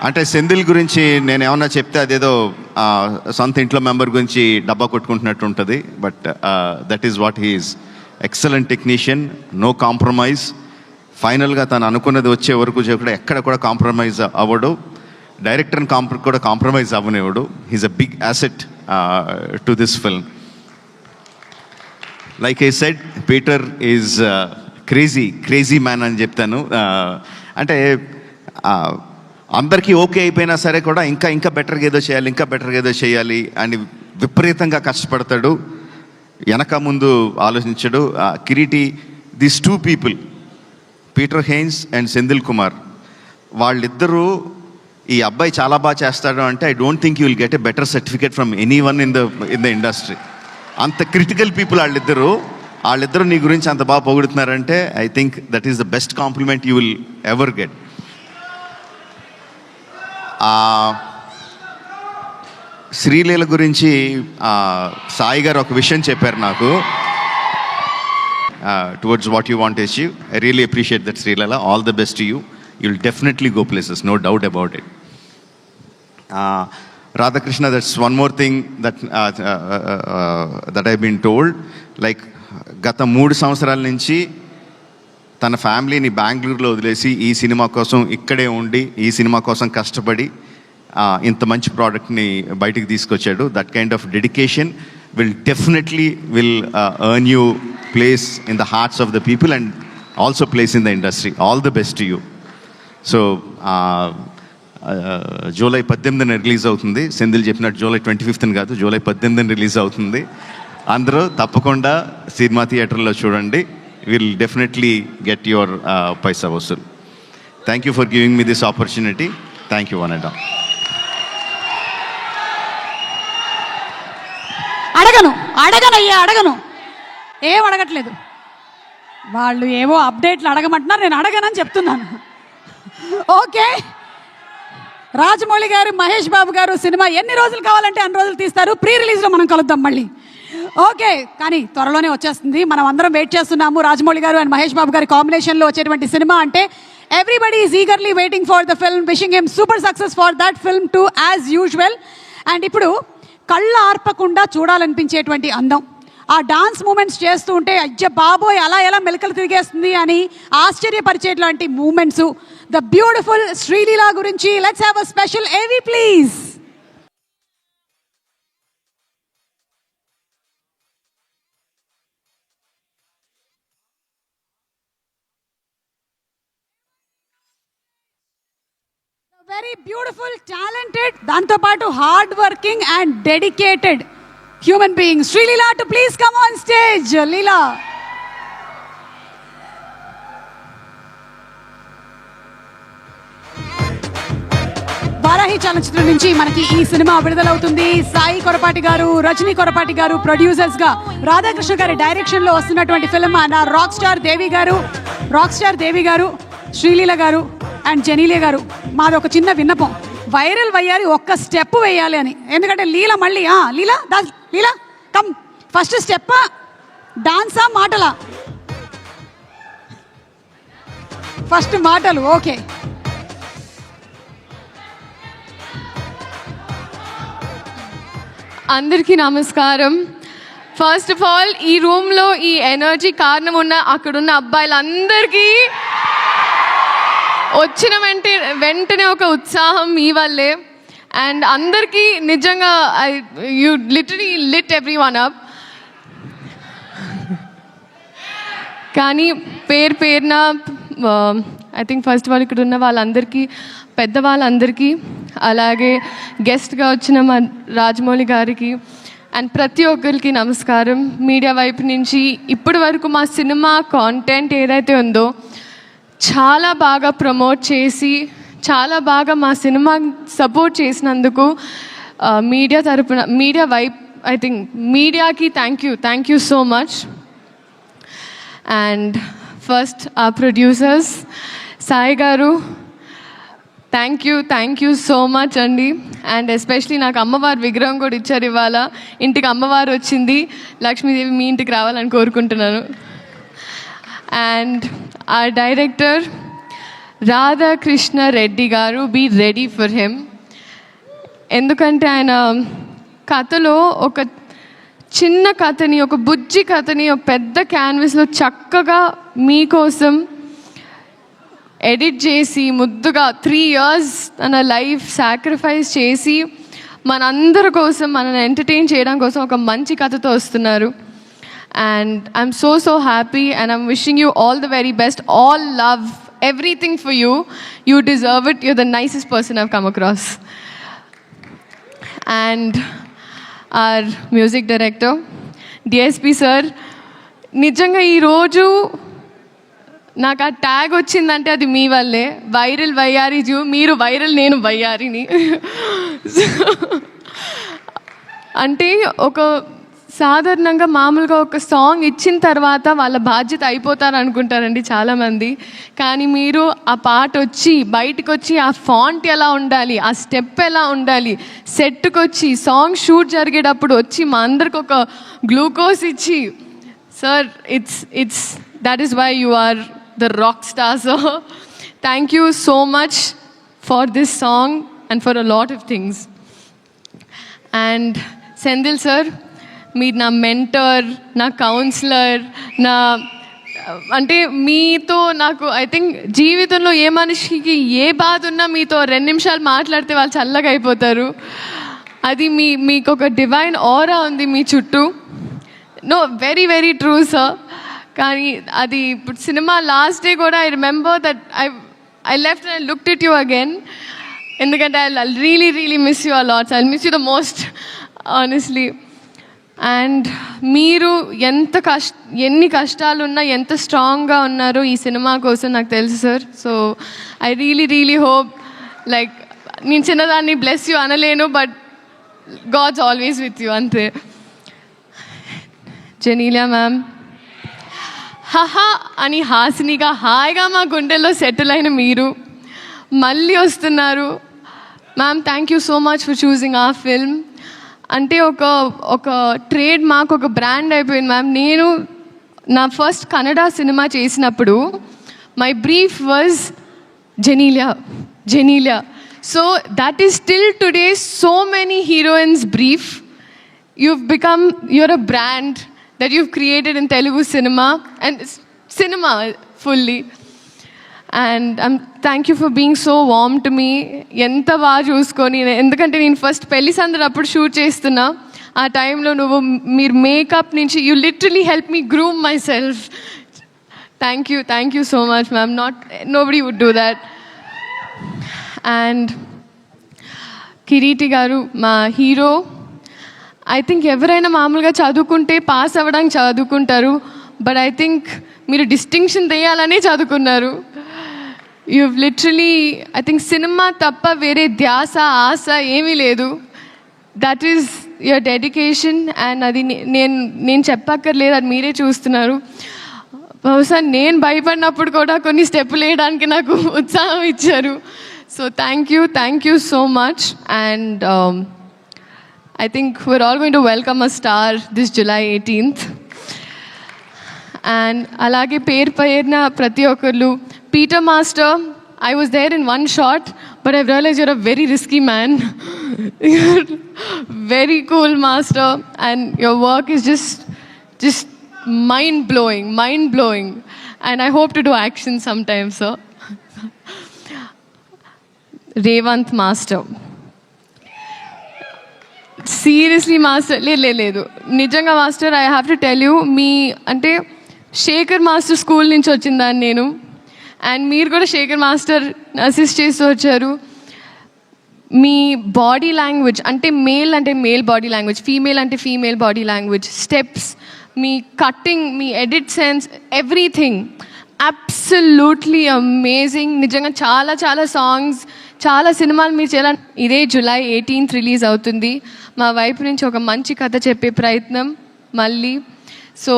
[SPEAKER 7] అంటే సెంధిల్ గురించి నేను ఏమన్నా చెప్తే అదేదో సొంత ఇంట్లో మెంబర్ గురించి డబ్బా కొట్టుకుంటున్నట్టు ఉంటుంది. But that is what he's. Excellent technician, no compromise. ఫైనల్గా తను అనుకున్నది వచ్చే వరకు కూడా ఎక్కడ కూడా కాంప్రమైజ్ అవ్వడు. డైరెక్టర్ని కూడా కాంప్రమైజ్ అవ్వనివ్వడు. He's a big asset to this film. Like I said, Peter is crazy man అని చెప్తాను. అంటే అందరికీ ఓకే అయిపోయినా సరే కూడా ఇంకా బెటర్గా ఏదో చేయాలి అని విపరీతంగా కష్టపడతాడు. వెనక ముందు ఆలోచించడు. Kireeti, this 2 people, Peter Heins and Senthil Kumar, వాళ్ళిద్దరూ ఈ అబ్బాయి చాలా బాగా చేస్తాడు అంటే I don't think you will get a better certificate from anyone in the industry. అంత క్రిటికల్ పీపుల్ వాళ్ళిద్దరూ నీ గురించి అంత బాగా పొగుడుతున్నారంటే I think that is the best compliment you will ever get. Sreeleela గురించి సాయి గారు ఒక విషయం చెప్పారు నాకు. Towards what you want achieve, I really appreciate that Sreeleela. All the best to you. You will definitely go places, no doubt about it. Radhakrishna, that's one more thing that I've been told. Like, గత 3 సంవత్సరాల నుంచి తన ఫ్యామిలీని బెంగళూరులో వదిలేసి ఈ cinema కోసం ఇక్కడే ఉండి, ఈ సినిమా కోసం కష్టపడి ఇంత మంచి ప్రోడక్ట్ని బయటికి తీసుకొచ్చాడు. That kind of dedication will definitely earn you place in the hearts of the people and also place in the industry. All the best to you. So July 18న రిలీజ్ అవుతుంది. సెంధిల్ చెప్పినట్టు జూలై 25న కాదు, జూలై 18న release అవుతుంది. అందరూ తప్పకుండా సినిమా థియేటర్లో చూడండి. Will definitely get your paisa vasool. Thank you for giving me this opportunity. Thank you one and all.
[SPEAKER 1] అడగను, ఏం అడగట్లేదు. వాళ్ళు ఏవో అప్డేట్లు అడగమంటున్నారు, నేను అడగనని చెప్తున్నాను. ఓకే, రాజమౌళి గారు, మహేష్ బాబు గారు సినిమా ఎన్ని రోజులు కావాలంటే అన్ని రోజులు తీస్తారు. ప్రీ రిలీజ్లో మనం కలుద్దాం మళ్ళీ. ఓకే, కానీ త్వరలోనే వచ్చేస్తుంది. మనం అందరం వెయిట్ చేస్తున్నాము. రాజమౌళి గారు అండ్ మహేష్ బాబు గారి కాంబినేషన్లో వచ్చేటువంటి సినిమా అంటే everybody is eagerly waiting for the film. Wishing him super success for that film to as usual. And ఇప్పుడు కళ్ళు ఆర్పకుండా చూడాలనిపించేటువంటి అందం, ఆ డాన్స్ మూమెంట్స్ చేస్తూ ఉంటే అయ్య బాబోయ్ అలా ఎలా మెలకలు తిరిగేస్తుంది అని ఆశ్చర్యపరిచేట్లాంటి మూమెంట్స్. ద బ్యూటిఫుల్ శ్రీలీల గురించి let's have a special AV please. Very beautiful, talented, దాంతోపాటు hard working and dedicated human being Sreeleela to please come on stage. Leela. Varahi Chalanachitram నుంచి మనకి ఈ సినిమా విడుదలవుతుంది. సాయి కొరపాటి గారు, రజనీ కొరపాటి గారు ప్రొడ్యూసర్స్ గా, రాధాకృష్ణ గారి డైరెక్షన్ లో వస్తున్నటువంటి ఫిల్మ్. నా రాక్ స్టార్ దేవి గారు, శ్రీలీల గారు అండ్ జెనీలియా గారు, మాది ఒక చిన్న విన్నపం, వైరల్ వయ్యారి ఒక్క స్టెప్ వేయాలి అని. ఎందుకంటే లీల మళ్ళీ లీలా కమ్ ఫస్ట్ స్టెప్ డాన్సా మాటలా? ఫస్ట్ మాటలు. ఓకే.
[SPEAKER 8] అందరికీ నమస్కారం. ఫస్ట్ ఆఫ్ ఆల్ ఈ రూమ్లో ఈ ఎనర్జీ కారణం ఉన్న అక్కడున్న అబ్బాయిలందరికీ వచ్చిన వెంటనే ఒక ఉత్సాహం మీ వల్లే. అండ్ అందరికీ నిజంగా you literally lit every one up. కానీ పేరున I think first of all ఇక్కడ ఉన్న వాళ్ళందరికీ, పెద్దవాళ్ళందరికీ, అలాగే గెస్ట్గా వచ్చిన మా రాజమౌళి గారికి అండ్ ప్రతి ఒక్కరికి నమస్కారం. మీడియా వైపు నుంచి ఇప్పటి వరకు మా సినిమా కాంటెంట్ ఏదైతే ఉందో చాలా బాగా ప్రమోట్ చేసి, చాలా బాగా మా సినిమా సపోర్ట్ చేసినందుకు మీడియా వైపు ఐ థింక్ మీడియాకి thank you so much. And first ఆ ప్రొడ్యూసర్స్ సాయి గారు, థ్యాంక్ యూ సో మచ్ అండి. అండ్ ఎస్పెషలీ నాకు అమ్మవారి విగ్రహం కూడా ఇచ్చారు ఇవాళ. ఇంటికి అమ్మవారు వచ్చింది, లక్ష్మీదేవి మీ ఇంటికి రావాలని కోరుకుంటున్నాను. అండ్ ఆ డైరెక్టర్ రాధాకృష్ణ రెడ్డి గారు, బీ రెడీ ఫర్ హిమ్. ఎందుకంటే ఆయన కథలో ఒక చిన్న కథని, ఒక బుజ్జి కథని ఒక పెద్ద క్యాన్వస్లో చక్కగా మీకోసం ఎడిట్ చేసి, ముద్దుగా 3 years తన లైఫ్ సాక్రిఫైస్ చేసి మనందరి కోసం, మనల్ని ఎంటర్టైన్ చేయడం కోసం ఒక మంచి కథతో వస్తున్నారు. And I'm so happy and I'm wishing you all the very best, all love, everything for you. You deserve it. You're the nicest person I've come across. And our music director, DSP sir, నిజంగా ఈరోజు నాకు ఆ tag వచ్చిందంటే అది మీ వల్లే. Viral Vayyari మీరు viral, నేను వయ్యారిని. అంటే ఒక సాధారణంగా మామూలుగా ఒక సాంగ్ ఇచ్చిన తర్వాత వాళ్ళ బాధ్యత అయిపోతారు అనుకుంటారండి చాలామంది. కానీ మీరు ఆ పాట వచ్చి బయటకు వచ్చి ఆ ఫాంట్ ఎలా ఉండాలి, ఆ స్టెప్ ఎలా ఉండాలి, సెట్కి వచ్చి సాంగ్ షూట్ జరిగేటప్పుడు వచ్చి మా అందరికి ఒక గ్లూకోజ్ ఇచ్చి, sir it's that is why you are the rock star. So thank you so much for this song and for a lot of things. And Senthil sir, మీరు నా మెంటర్, నా కౌన్సిలర్, అంటే మీతో నాకు ఐ థింక్ జీవితంలో ఏ మనిషికి ఏ బాధ ఉన్నా మీతో 2 నిమిషాలు మాట్లాడితే వాళ్ళు చల్లగా అయిపోతారు. అది మీకు ఒక డివైన్ ఆరా ఉంది మీ చుట్టూ. No, very true sir. కానీ అది ఇప్పుడు సినిమా లాస్ట్ డే కూడా I remember that I left and I looked at you again. ఎందుకంటే I really miss you a lot. I miss you the most honestly. And మీరు ఎన్ని కష్టాలున్నా ఎంత స్ట్రాంగ్గా ఉన్నారో ఈ సినిమా కోసం నాకు తెలుసు sir. So I really hope, like నేను చిన్నదాన్ని బ్లెస్ యూ అనలేను, but God's always with you, అంతే. జెనీలియా మ్యామ్, హహా అని హాసినిగా హాయిగా మా గుండెల్లో సెటిల్ అయిన మీరు మళ్ళీ వస్తున్నారు. Ma'am, thank you so much for choosing ఆ ఫిల్మ్. అంటే ఒక ట్రేడ్ మార్క్, ఒక బ్రాండ్ అయిపోయింది మ్యామ్. నేను నా ఫస్ట్ కన్నడ సినిమా చేసినప్పుడు my brief was Genelia. So that is still today so many heroines brief. You're a brand that you've created in Telugu cinema and cinema fully. And thank you for being so warm to me. ఎంత బాగా చూసుకొని, ఎందుకంటే నేను first పెళ్లి సందడి అప్పుడు shoot చేస్తున్నా, ఆ టైంలో మీరు మేకప్ నుంచి you literally help me groom myself. Thank you so much ma'am. Nobody would do that. And Kireeti garu మా హీరో. ఐ థింక్ ఎవరైనా మామూలుగా చదువుకుంటే పాస్ అవ్వడానికి చదువుకుంటారు, బట్ ఐ థింక్ మీరు డిస్టింక్షన్ తెయాలనే చదువుకున్నారు. You literally I think cinema తప్ప వేరే ధ్యాస ఆశ ఏమీ లేదు. That is your dedication. And అది నేను చెప్పక్కర్లేదు, అది మీరే చూస్తున్నారు. బహుశా నేను భయపడినప్పుడు కూడా కొన్ని స్టెప్పులు వేయడానికి నాకు ఉత్సాహం ఇచ్చారు. So thank you so much. And I think we're all going to welcome a star this July 18th. And alage పేరున ప్రతి ఒక్కరు, Peter master, I was there in one shot, but I've realized you're a very risky man. You're very cool, master, and your work is just mind-blowing. And I hope to do action sometime, sir. Revant master. Seriously master, లేదు నిజంగా master, I have to tell you, మీ అంటే Sekhar master school నుంచి వచ్చిందాన్ని నేను, and మీరు కూడా Shekhar master assist చేస్తూ వచ్చారు. మీ బాడీ లాంగ్వేజ్ అంటే మేల్ బాడీ లాంగ్వేజ్, ఫీమేల్ అంటే ఫీమేల్ బాడీ లాంగ్వేజ్, స్టెప్స్, మీ కట్టింగ్, మీ edit sense, everything absolutely amazing. నిజంగా చాలా సాంగ్స్, చాలా సినిమాలు మీరు చేయాలని. ఇదే July 18th రిలీజ్ అవుతుంది. మా వైపు నుంచి ఒక మంచి కథ చెప్పే ప్రయత్నం మళ్ళీ. సో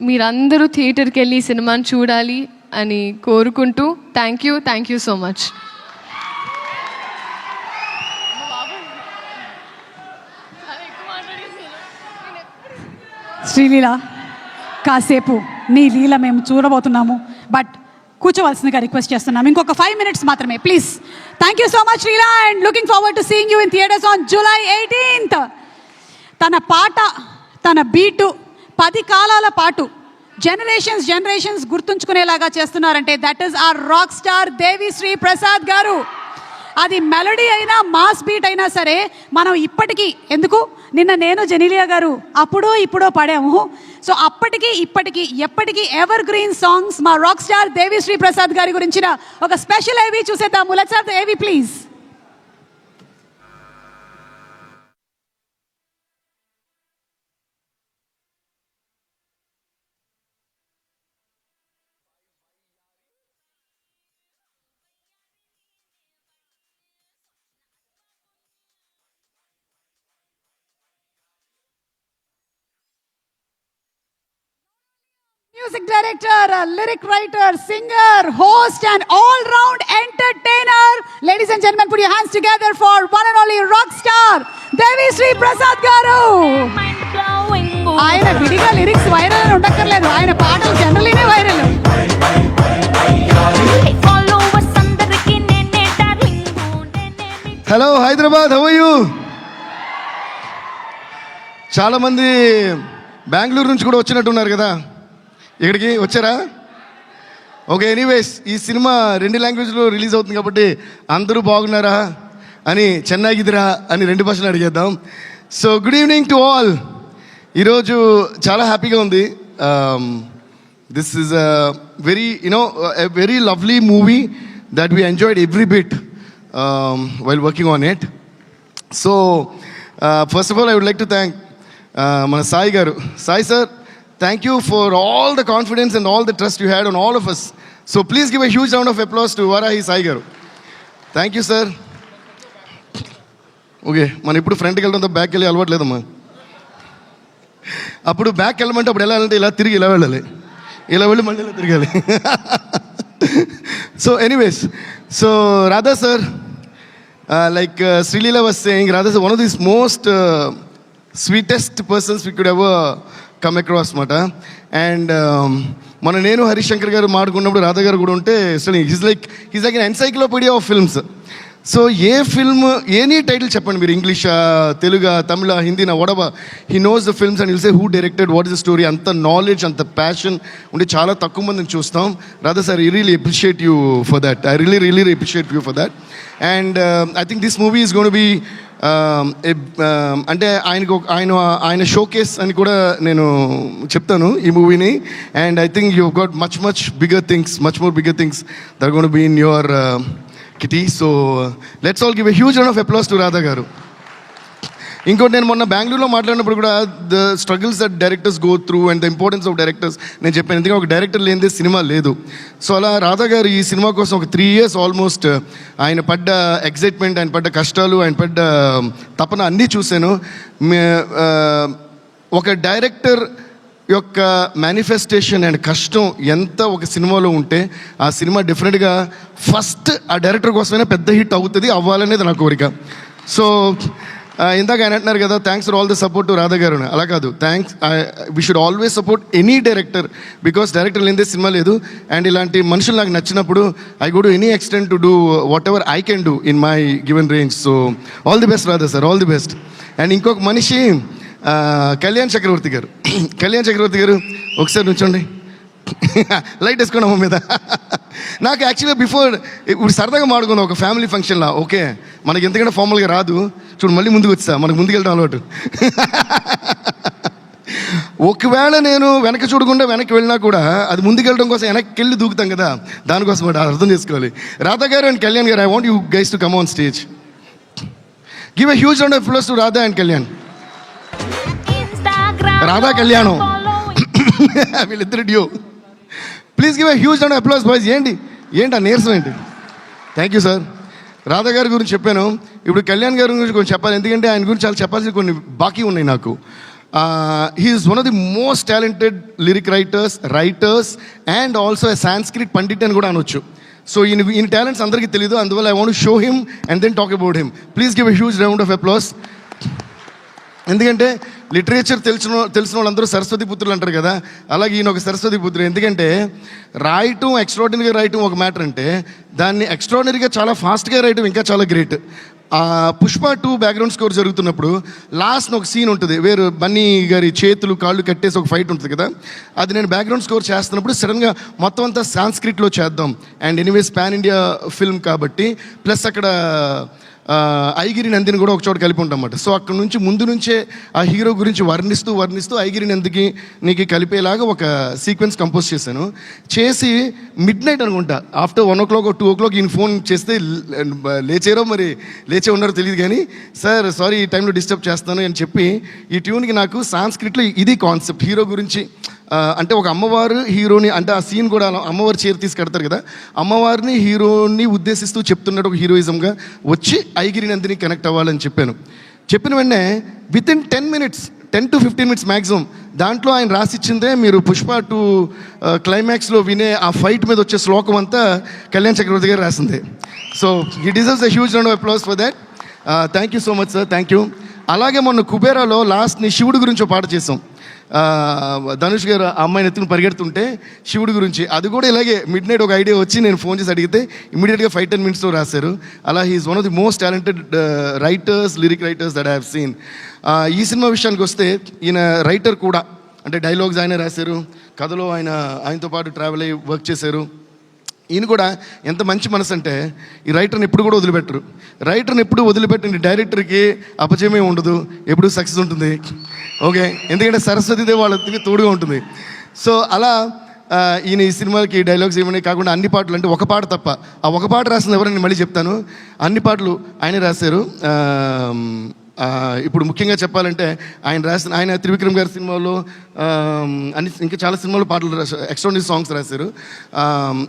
[SPEAKER 8] మీరందరూ థియేటర్కి వెళ్ళి ఈ సినిమాని చూడాలి అని కోరుకుంటూ thank you so much.
[SPEAKER 1] Sreeleela, కాసేపు నీ లీల మేము చూడబోతున్నాము, బట్ కూర్చోవలసిందిగా రిక్వెస్ట్ చేస్తున్నాం. ఇంకొక 5 minutes మాత్రమే please. Thank you so much Leela, and looking forward to seeing you in theatres on July 18th. తన పాట, తన బీటు 10 కాలాల పాటు జనరేషన్స్ గుర్తుంచుకునేలాగా చేస్తున్నారంటే that is our rock star Devi Sri Prasad garu. అది మెలడీ అయినా మాస్ బీట్ అయినా సరే, మనం ఇప్పటికీ ఎందుకు, నిన్న నేను జెనీలియా గారు అప్పుడో ఇప్పుడో పాడాము. సో అప్పటికి ఇప్పటికీ ఎప్పటికీ ఎవర్ గ్రీన్ సాంగ్స్ మా రాక్ స్టార్ దేవిశ్రీ ప్రసాద్ గారి గురించిన ఒక స్పెషల్ ఏవి చూసేద్దాము. లెట్స్ హావ్ ద ఏవి please. Music director, lyric writer, singer, host and all-round entertainer. Ladies and gentlemen, put your hands together for one and only rock star Devishree Prasad garu. ఆయన విడిగా lyrics viral అని ఉండక్కర్లేదు, ఆయన పాటలు జనరలీనే viral.
[SPEAKER 9] Hello Hyderabad, how are you? చాలామంది బెంగళూరు నుంచి కూడా వచ్చినట్టున్నారు కదా, ఇక్కడికి వచ్చారా? ఓకే, ఎనీవేస్ ఈ సినిమా 2 లాంగ్వేజ్లో రిలీజ్ అవుతుంది కాబట్టి అందరూ బాగున్నారా అని, చెన్నైకిదిరా అని 2 భాషలు అడిగేద్దాం. So good evening to all. ఈరోజు చాలా హ్యాపీగా ఉంది. This is a very lovely movie that we enjoyed every bit while working on it. So first of all I would like to thank మన సాయి గారు. Sai sir, thank you for all the confidence and all the trust you had on all of us. So please give a huge round of applause to Varahi Sai garu. Thank you sir. Okay, మనం ఇప్పుడు ఫ్రంట్కి వెళ్ళడంతో బ్యాక్కి వెళ్ళి అలవాట్లేదమ్మా. అప్పుడు back వెళ్ళమంటే అప్పుడు వెళ్ళాలంటే ఇలా తిరిగి ఇలా వెళ్ళాలి, ఇలా వెళ్ళి మళ్ళీ ఇలా తిరగాలి. So anyways, so Radha sir, like Srilila was saying, Radha is one of these most sweetest persons we could ever come across మాట. అండ్ మన నేను హరీష్ శంకర్ గారు మాట్లాడుకున్నప్పుడు రాధా గారు కూడా ఉంటే, he's like an encyclopedia of films. So a film any title చెప్పండి మీరు, ఇంగ్లీషా, తెలుగా, తమిళ, హిందీనా, వడబా, he knows the films and will say who directed, what is the story. అంత నాలెడ్జ్, అంత ప్యాషన్ ఉండి చాలా తక్కువ మందిని చూస్తాం. Radha sir, I really appreciate you for that. I really appreciate you for that. And I think this movie is gonna be అంటే ఆయన showcase అని కూడా నేను చెప్తాను ఈ మూవీని. And I think you got much bigger things, much more bigger things that are gonna be in your kitty. So let's all give a huge round of applause to Radha garu. ఇంకోటి, నేను మొన్న బెంగళూరులో మాట్లాడినప్పుడు కూడా the struggles that directors go through and the importance of directors నేను చెప్పాను. ఎందుకంటే ఒక డైరెక్టర్ లేనిదే సినిమా లేదు. సో అలా రాధా గారు ఈ సినిమా కోసం ఒక 3 years ఆల్మోస్ట్ ఆయన పడ్డ ఎగ్జైట్మెంట్, ఆయన పడ్డ కష్టాలు, ఆయన పడ్డ తపన అన్నీ చూశాను. ఒక డైరెక్టర్ యొక్క మేనిఫెస్టేషన్ అండ్ కష్టం ఎంత ఒక సినిమాలో ఉంటే ఆ సినిమా డెఫినెట్గా ఫస్ట్ ఆ డైరెక్టర్ కోసమైనా పెద్ద హిట్ అవుతుంది, అవ్వాలనేది నా కోరిక. సో ఇందాక ఆయన అంటున్నారు కదా, thanks for all the support to Radha గారు. అలా కాదు, thanks, we should always support any director, because director లేనిదే సినిమా లేదు. అండ్ ఇలాంటి మనుషులు నాకు నచ్చినప్పుడు I go to any extent to do what ever I can do in my given range. So all the best Radha sir, all the best. And ఇంకొక మనిషి కళ్యాణ్ చక్రవర్తి గారు. కళ్యాణ్ చక్రవర్తి గారు ఒకసారి నుంచోండి, లైట్ వేసుకోండి అమ్మ మీద. నాకు యాక్చువల్గా బిఫోర్ ఇప్పుడు సరదాగా మాడుకున్నాం ఒక ఫ్యామిలీ ఫంక్షన్లో. ఓకే, మనకి ఎంతకంటే ఫార్మల్గా రాదు, చూడు మళ్ళీ ముందుకు వచ్చా, మనకు ముందుకు వెళ్ళడం అలవాటు. ఒకవేళ నేను వెనక్కి చూడకుండా వెనక్కి వెళ్ళినా కూడా అది ముందుకు వెళ్ళడం కోసం వెనక్కి వెళ్ళి దూకుతాం కదా, దానికోసం అర్థం చేసుకోవాలి. రాధా గారు అండ్ కళ్యాణ్ గారు, I want you guys to come on stage. Give a huge round of applause to Radha and Kalyan. Radha కళ్యాణం వీళ్ళిద్దరు due. Please give a huge round of applause boys. ఏంటి ఆ నీరసం ఏంటి? Thank you sir. రాధా గారి గురించి చెప్పాను, ఇప్పుడు కళ్యాణ్ గారి గురించి కొంచెం చెప్పాలి, ఎందుకంటే ఆయన గురించి చాలా చెప్పాల్సిన కొన్ని బాకీ ఉన్నాయి నాకు. He is one of the most talented lyric writers and also a Sanskrit pandit అని కూడా అనొచ్చు. సో ఈయన టాలెంట్స్ అందరికీ తెలియదు, అందువల్ల I want show him and then talk about him. Please give a huge round of applause. ఎందుకంటే లిటరేచర్ తెలిసిన వాళ్ళందరూ సరస్వతి పుత్రులు అంటారు కదా, అలాగే ఈయన ఒక సరస్వతి పుత్రుడు. ఎందుకంటే రాయటం, ఎక్స్ట్రాడినరీగా రాయటం ఒక మ్యాటర్ అంటే, దాన్ని ఎక్స్ట్రాడినరీగా చాలా ఫాస్ట్గా రాయటం ఇంకా చాలా గ్రేట్. పుష్ప 2 బ్యాక్గ్రౌండ్ స్కోర్ జరుగుతున్నప్పుడు లాస్ట్ ఒక సీన్ ఉంటుంది, వేరు బన్నీ గారి చేతులు కాళ్ళు కట్టేసి ఒక ఫైట్ ఉంటుంది కదా, అది నేను బ్యాక్గ్రౌండ్ స్కోర్ చేస్తున్నప్పుడు సడన్గా మొత్తం అంతా సాంస్క్రిట్లో చేద్దాం. And anyways pan India film కాబట్టి, ప్లస్ అక్కడ ఐగిరి నందిని కూడా ఒక చోట కలిపి ఉంటాం అన్నమాట. సో అక్కడ నుంచి ముందు నుంచే ఆ హీరో గురించి వర్ణిస్తూ ఐగిరి నందికి నీకు కలిపేలాగా ఒక సీక్వెన్స్ కంపోజ్ చేశాను. చేసి మిడ్ నైట్ అనుకుంటా, ఆఫ్టర్ 1 o'clock or 2 o'clock ఈయన ఫోన్ చేస్తే లేచే ఉన్నారో తెలియదు కానీ, సార్ సారీ ఈ టైంలో డిస్టర్బ్ చేస్తాను అని చెప్పి, ఈ ట్యూన్కి నాకు సాంస్క్రిట్లో ఇది కాన్సెప్ట్, హీరో గురించి అంటే ఒక అమ్మవారు హీరోని, అంటే ఆ సీన్ కూడా అమ్మవారు చీర తీసి కడతారు కదా, అమ్మవారిని హీరోని ఉద్దేశిస్తూ చెప్తున్నట్టు ఒక హీరోయిజంగా వచ్చి ఐగిరి నందిని కనెక్ట్ అవ్వాలని చెప్పిన వెంటనే వితిన్ 10 to 15 minutes మ్యాక్సిమం దాంట్లో ఆయన రాసిచ్చిందే మీరు పుష్ప 2 క్లైమాక్స్లో వినే ఆ ఫైట్ మీద వచ్చే శ్లోకం అంతా కళ్యాణ్ చక్రవర్తి గారు రాసింది. So he deserves a huge round of applause for that. Thank you so much sir, thank you. అలాగే మొన్న కుబేరాలో లాస్ట్ని శివుడి గురించి ఒక పాట చేసాం. ధనుష్ గారు ఆ అమ్మాయిని ఎత్తుకుని పరిగెడుతుంటే శివుడి గురించి, అది కూడా ఇలాగే మిడ్ నైట్ ఒక ఐడియా వచ్చి నేను ఫోన్ చేసి అడిగితే ఇమీడియట్గా 5-10 minutesలో రాశారు. అలా he is one of the most talented lyric writers that I have seen. ఈ సినిమా విషయానికి వస్తే ఈయన రైటర్ కూడా, అంటే డైలాగ్స్ ఆయన రాశారు, కథలో ఆయనతో పాటు ట్రావెల్ అయ్యి వర్క్ చేశారు. ఈయన కూడా ఎంత మంచి మనసు అంటే, ఈ రైటర్ని ఎప్పుడు కూడా వదిలిపెట్టరు. రైటర్ని ఎప్పుడు వదిలిపెట్టిన డైరెక్టర్కి అపజయమే ఉండదు, ఎప్పుడు సక్సెస్ ఉంటుంది. ఓకే, ఎందుకంటే సరస్వతిదేవి వాళ్ళకి తోడుగా ఉంటుంది. సో అలా ఈయన ఈ సినిమాకి డైలాగ్స్ ఏమని కాకుండా అన్ని పాటలు, అంటే ఒక పాట తప్ప, ఆ ఒక పాట రాసింది ఎవరని నేను మళ్ళీ చెప్తాను, అన్ని పాటలు ఆయనే రాశారు. ఇప్పుడు ముఖ్యంగా చెప్పాలంటే ఆయన త్రివిక్రమ్ గారి సినిమాలో ఇంకా చాలా సినిమాలో పాటలు రాశారు, ఎక్స్ట్రాడినరీ సాంగ్స్ రాశారు.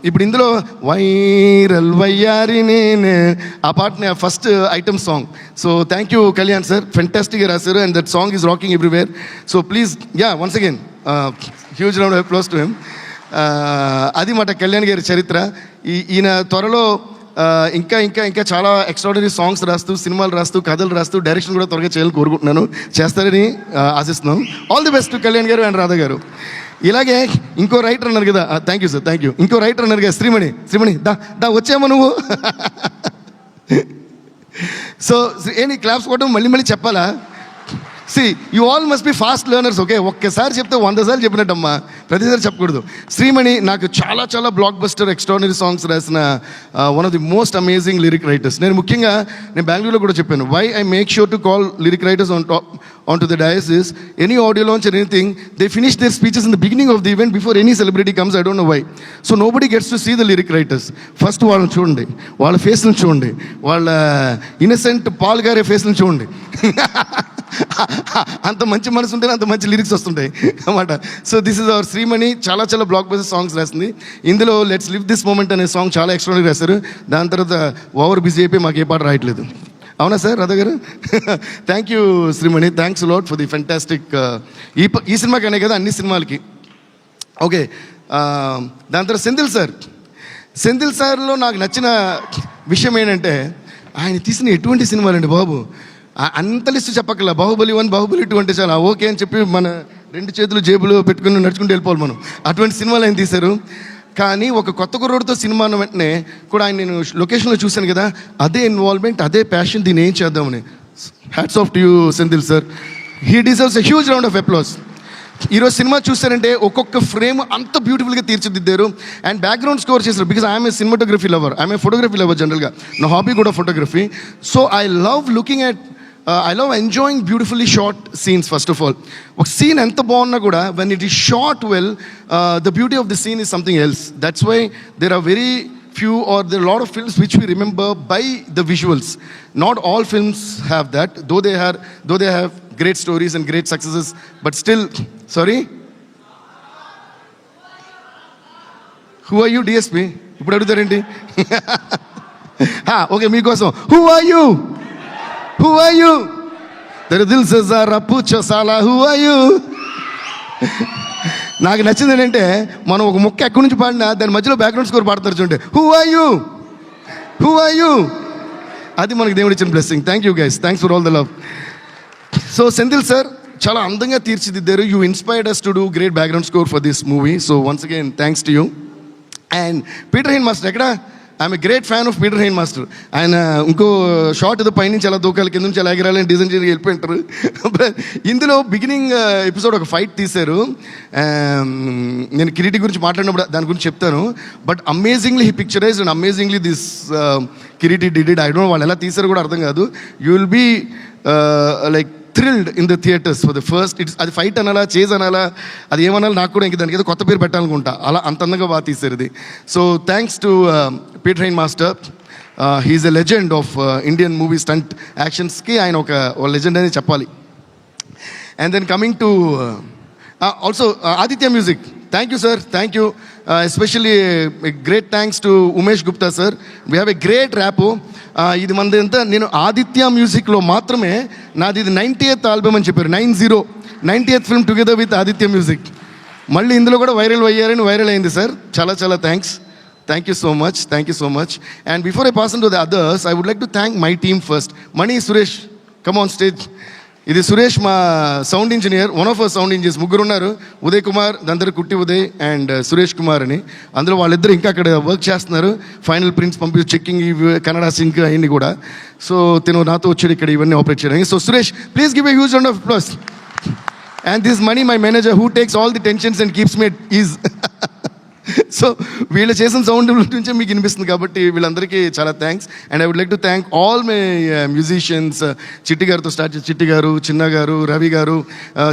[SPEAKER 9] ఇప్పుడు ఇందులో వైరల్ వయ్యారి నేనే ఆ పాటని first item song. So thank you Kalyan sir, ఫెంటాస్టిక్గా రాశారు and that song is rocking everywhere. So please once again huge round of applause to him. అది మాట కళ్యాణ్ గారి చరిత్ర. ఈయన త్వరలో ఇంకా ఇంకా ఇంకా చాలా ఎక్స్ట్రాడినరీ సాంగ్స్ రాస్తూ, సినిమాలు రాస్తూ, కథలు రాస్తూ, డైరెక్షన్ కూడా త్వరగా చేయాలని కోరుకుంటున్నాను, చేస్తారని ఆశిస్తున్నాం. All the best to Kalyan గారు అండ్ రాధా గారు. ఇలాగే ఇంకో రైటర్ అన్నారు కదా, thank you sir, thank you. ఇంకో రైటర్ అన్నారు కదా, శ్రీమణి దా వచ్చామా నువ్వు? సో ఏంటి క్లాప్స్ కొట్టడం మళ్ళీ మళ్ళీ చెప్పాలా? See you all must be fast learners. Okay, ఒక్కసారి చెప్తే 100 సార్లు చెప్పినట్టమ్మా, ప్రతిసారి చెప్పకూడదు. శ్రీమణి నాకు చాలా చాలా బ్లాక్ బస్టర్ ఎక్స్ట్రాడినరీ సాంగ్స్ రాసిన one of the most amazing lyric writers. నేను ముఖ్యంగా బెంగళూరులో కూడా చెప్పాను, why I make sure to call lyric writers on to the dais is any audio launch or anything, they finish their speeches in the beginning of the event before any celebrity comes. I don't know why. So nobody gets to see the lyric writers. First వాళ్ళని చూడండి, వాళ్ళ ఫేస్లను చూడండి, వాళ్ళ innocent Paul గారి ఫేస్లను చూడండి. అంత మంచి మనసు ఉంటే అంత మంచి లిరిక్స్ వస్తుంటాయి అన్నమాట. So this is our Shreemani. చాలా చాలా బ్లాక్ బస్టర్ సాంగ్స్ రాసింది. ఇందులో లెట్స్ లివ్ దిస్ మూమెంట్ అనే సాంగ్ చాలా ఎక్స్ట్రాడనరీ రాశారు. దాని తర్వాత ఓవర్ బిజీ అయిపోయి మాకు ఏ పాట రాయట్లేదు. అవునా సార్ రాధా గారు? Thank you Shreemani, thanks lot for the fantastic. ఈ సినిమాకనే కదా అన్ని సినిమాలకి. ఓకే, దాని తర్వాత సెంధిల్ సార్లో నాకు నచ్చిన విషయం ఏంటంటే ఆయన తీసిన ఎటువంటి సినిమాలండి బాబు, అంత లిస్టు చెప్పక్కర్లా. బాహుబలి 1, బాహుబలి 2 అంటే చాలా ఓకే అని చెప్పి మన 2 చేతులు జేబులో పెట్టుకుని నడుచుకుంటూ వెళ్ళిపోవాలి మనం. అటువంటి సినిమాలు ఆయన తీశారు. కానీ ఒక కొత్త కుర్రోడితో సినిమా అన్న వెంటనే కూడా ఆయన నేను లొకేషన్లో చూశాను కదా, అదే ఇన్వాల్వ్మెంట్, అదే ప్యాషన్, దీన్ని ఏం చేద్దామని. Hats off to you Senthil sir. He deserves a huge round of applause. ఈరోజు సినిమా చూస్తారంటే ఒక్కొక్క ఫ్రేమ్ అంత బ్యూటిఫుల్గా తీర్చిదిద్దారు. అండ్ బ్యాక్గ్రౌండ్ స్కోర్ చేశారు. Because I'm a cinematography lover, I'm a photography lover. జనరల్గా నా హాబీ కూడా photography. So I love looking at I love enjoying beautifully shot scenes. First of all, ఒక సీన్ ఎంత బాగున్నా కూడా when it is shot well, the beauty of the scene is something else. That's why there are very few, or there are a lot of films which we remember by the visuals. Not all films have that, though they have great stories and great successes, but still. Sorry, who are you DSP? ఇప్పుడు అడుగుతారేంటి? Okay, మీకోసం who are you? Who are you? There dil se zara pucho sala, who are you? నాకు నచ్చింది ఏంటంటే మనం ఒక ముక్క ఎక్కడి నుంచి పాడినా దాని మధ్యలో బ్యాక్గ్రౌండ్ స్కోర్ పాడతారు చూడండి. Who are you, who are you. అది మనకి దేవుడు ఇచ్చిన blessing. Thank you guys, thanks for all the love. So Senthil sir చాలా అందంగా తీర్చిదిద్దారు. You inspired us to do great background score for this movie. So once again thanks to you. And Peter Hein master ఎక్కడ? I'm a great fan of Peter Hein master. ఆయన ఇంకో short ఏదో పైనుంచి ఎలా దూకాలి, కింద నుంచి ఎలా ఎగరాలని డిజైన్ చేసి వెళ్ళిపోయింటారు. ఇందులో బిగినింగ్ ఎపిసోడ్ ఒక ఫైట్ తీశారు. నేను కిరీటి గురించి మాట్లాడినప్పుడు దాని గురించి చెప్తాను. But amazingly he picturize and amazingly this Kireeti did. I don't know వాళ్ళు ఎలా తీశారో కూడా అర్థం కాదు. You will be like thrilled in the theatres for the first. అది ఫైట్ అనాలా, చేజ్ అనాలా, అది ఏమనాలి నాకు కూడా ఇంక దానికి ఏదో కొత్త పేరు పెట్టాలనుకుంటా. అలా అంత అందంగా బాగా తీశారు ఇది. So thanks to Peter Hein master. He's a legend of Indian movie stunt యాక్షన్స్కి ఆయన ఒక లెజెండ్ అని చెప్పాలి. And then coming to also Aditya music. Thank you sir, thank you. Especially great thanks to Umesh Gupta sir. We have a great wrap. ఇది మనది ఎంత, నేను ఆదిత్య మ్యూజిక్లో మాత్రమే నాది ఇది 90th ఆల్బమ్ అని చెప్పారు. 90th film together with Aditya music. మళ్ళీ ఇందులో కూడా వైరల్ అయ్యారని వైరల్ అయింది సార్. చాలా చాలా thanks. Thank you so much, thank you so much. And before I pass on to the others, I would like to thank my team first. Mani, Suresh, come on stage. ఇది సురేష్ మా sound engineer, one of our sound engineers. ముగ్గురు ఉన్నారు, ఉదయ్ కుమార్, దాని కుట్టి Uday and Suresh Kumar అని. అందులో వాళ్ళిద్దరు ఇంకా అక్కడ వర్క్ చేస్తున్నారు. ఫైనల్ ప్రింట్స్ పంపి చెక్కింగ్, కన్నడ సింక్ అవన్నీ కూడా. సో తిను నాతో వచ్చాడు ఇక్కడ ఇవన్నీ ఆపరేట్ చేయడానికి. So Suresh, please give a huge round of applause. And this Mani, my manager, who takes all the tensions and keeps me at ease. So వీళ్ళు చేసిన సౌండ్ నుంచే మీకు వినిపిస్తుంది కాబట్టి వీళ్ళందరికీ చాలా thanks. And I would like to thank all my musicians. Chitti గారితో start చేసి చిట్టి గారు, చిన్న గారు, రవి గారు,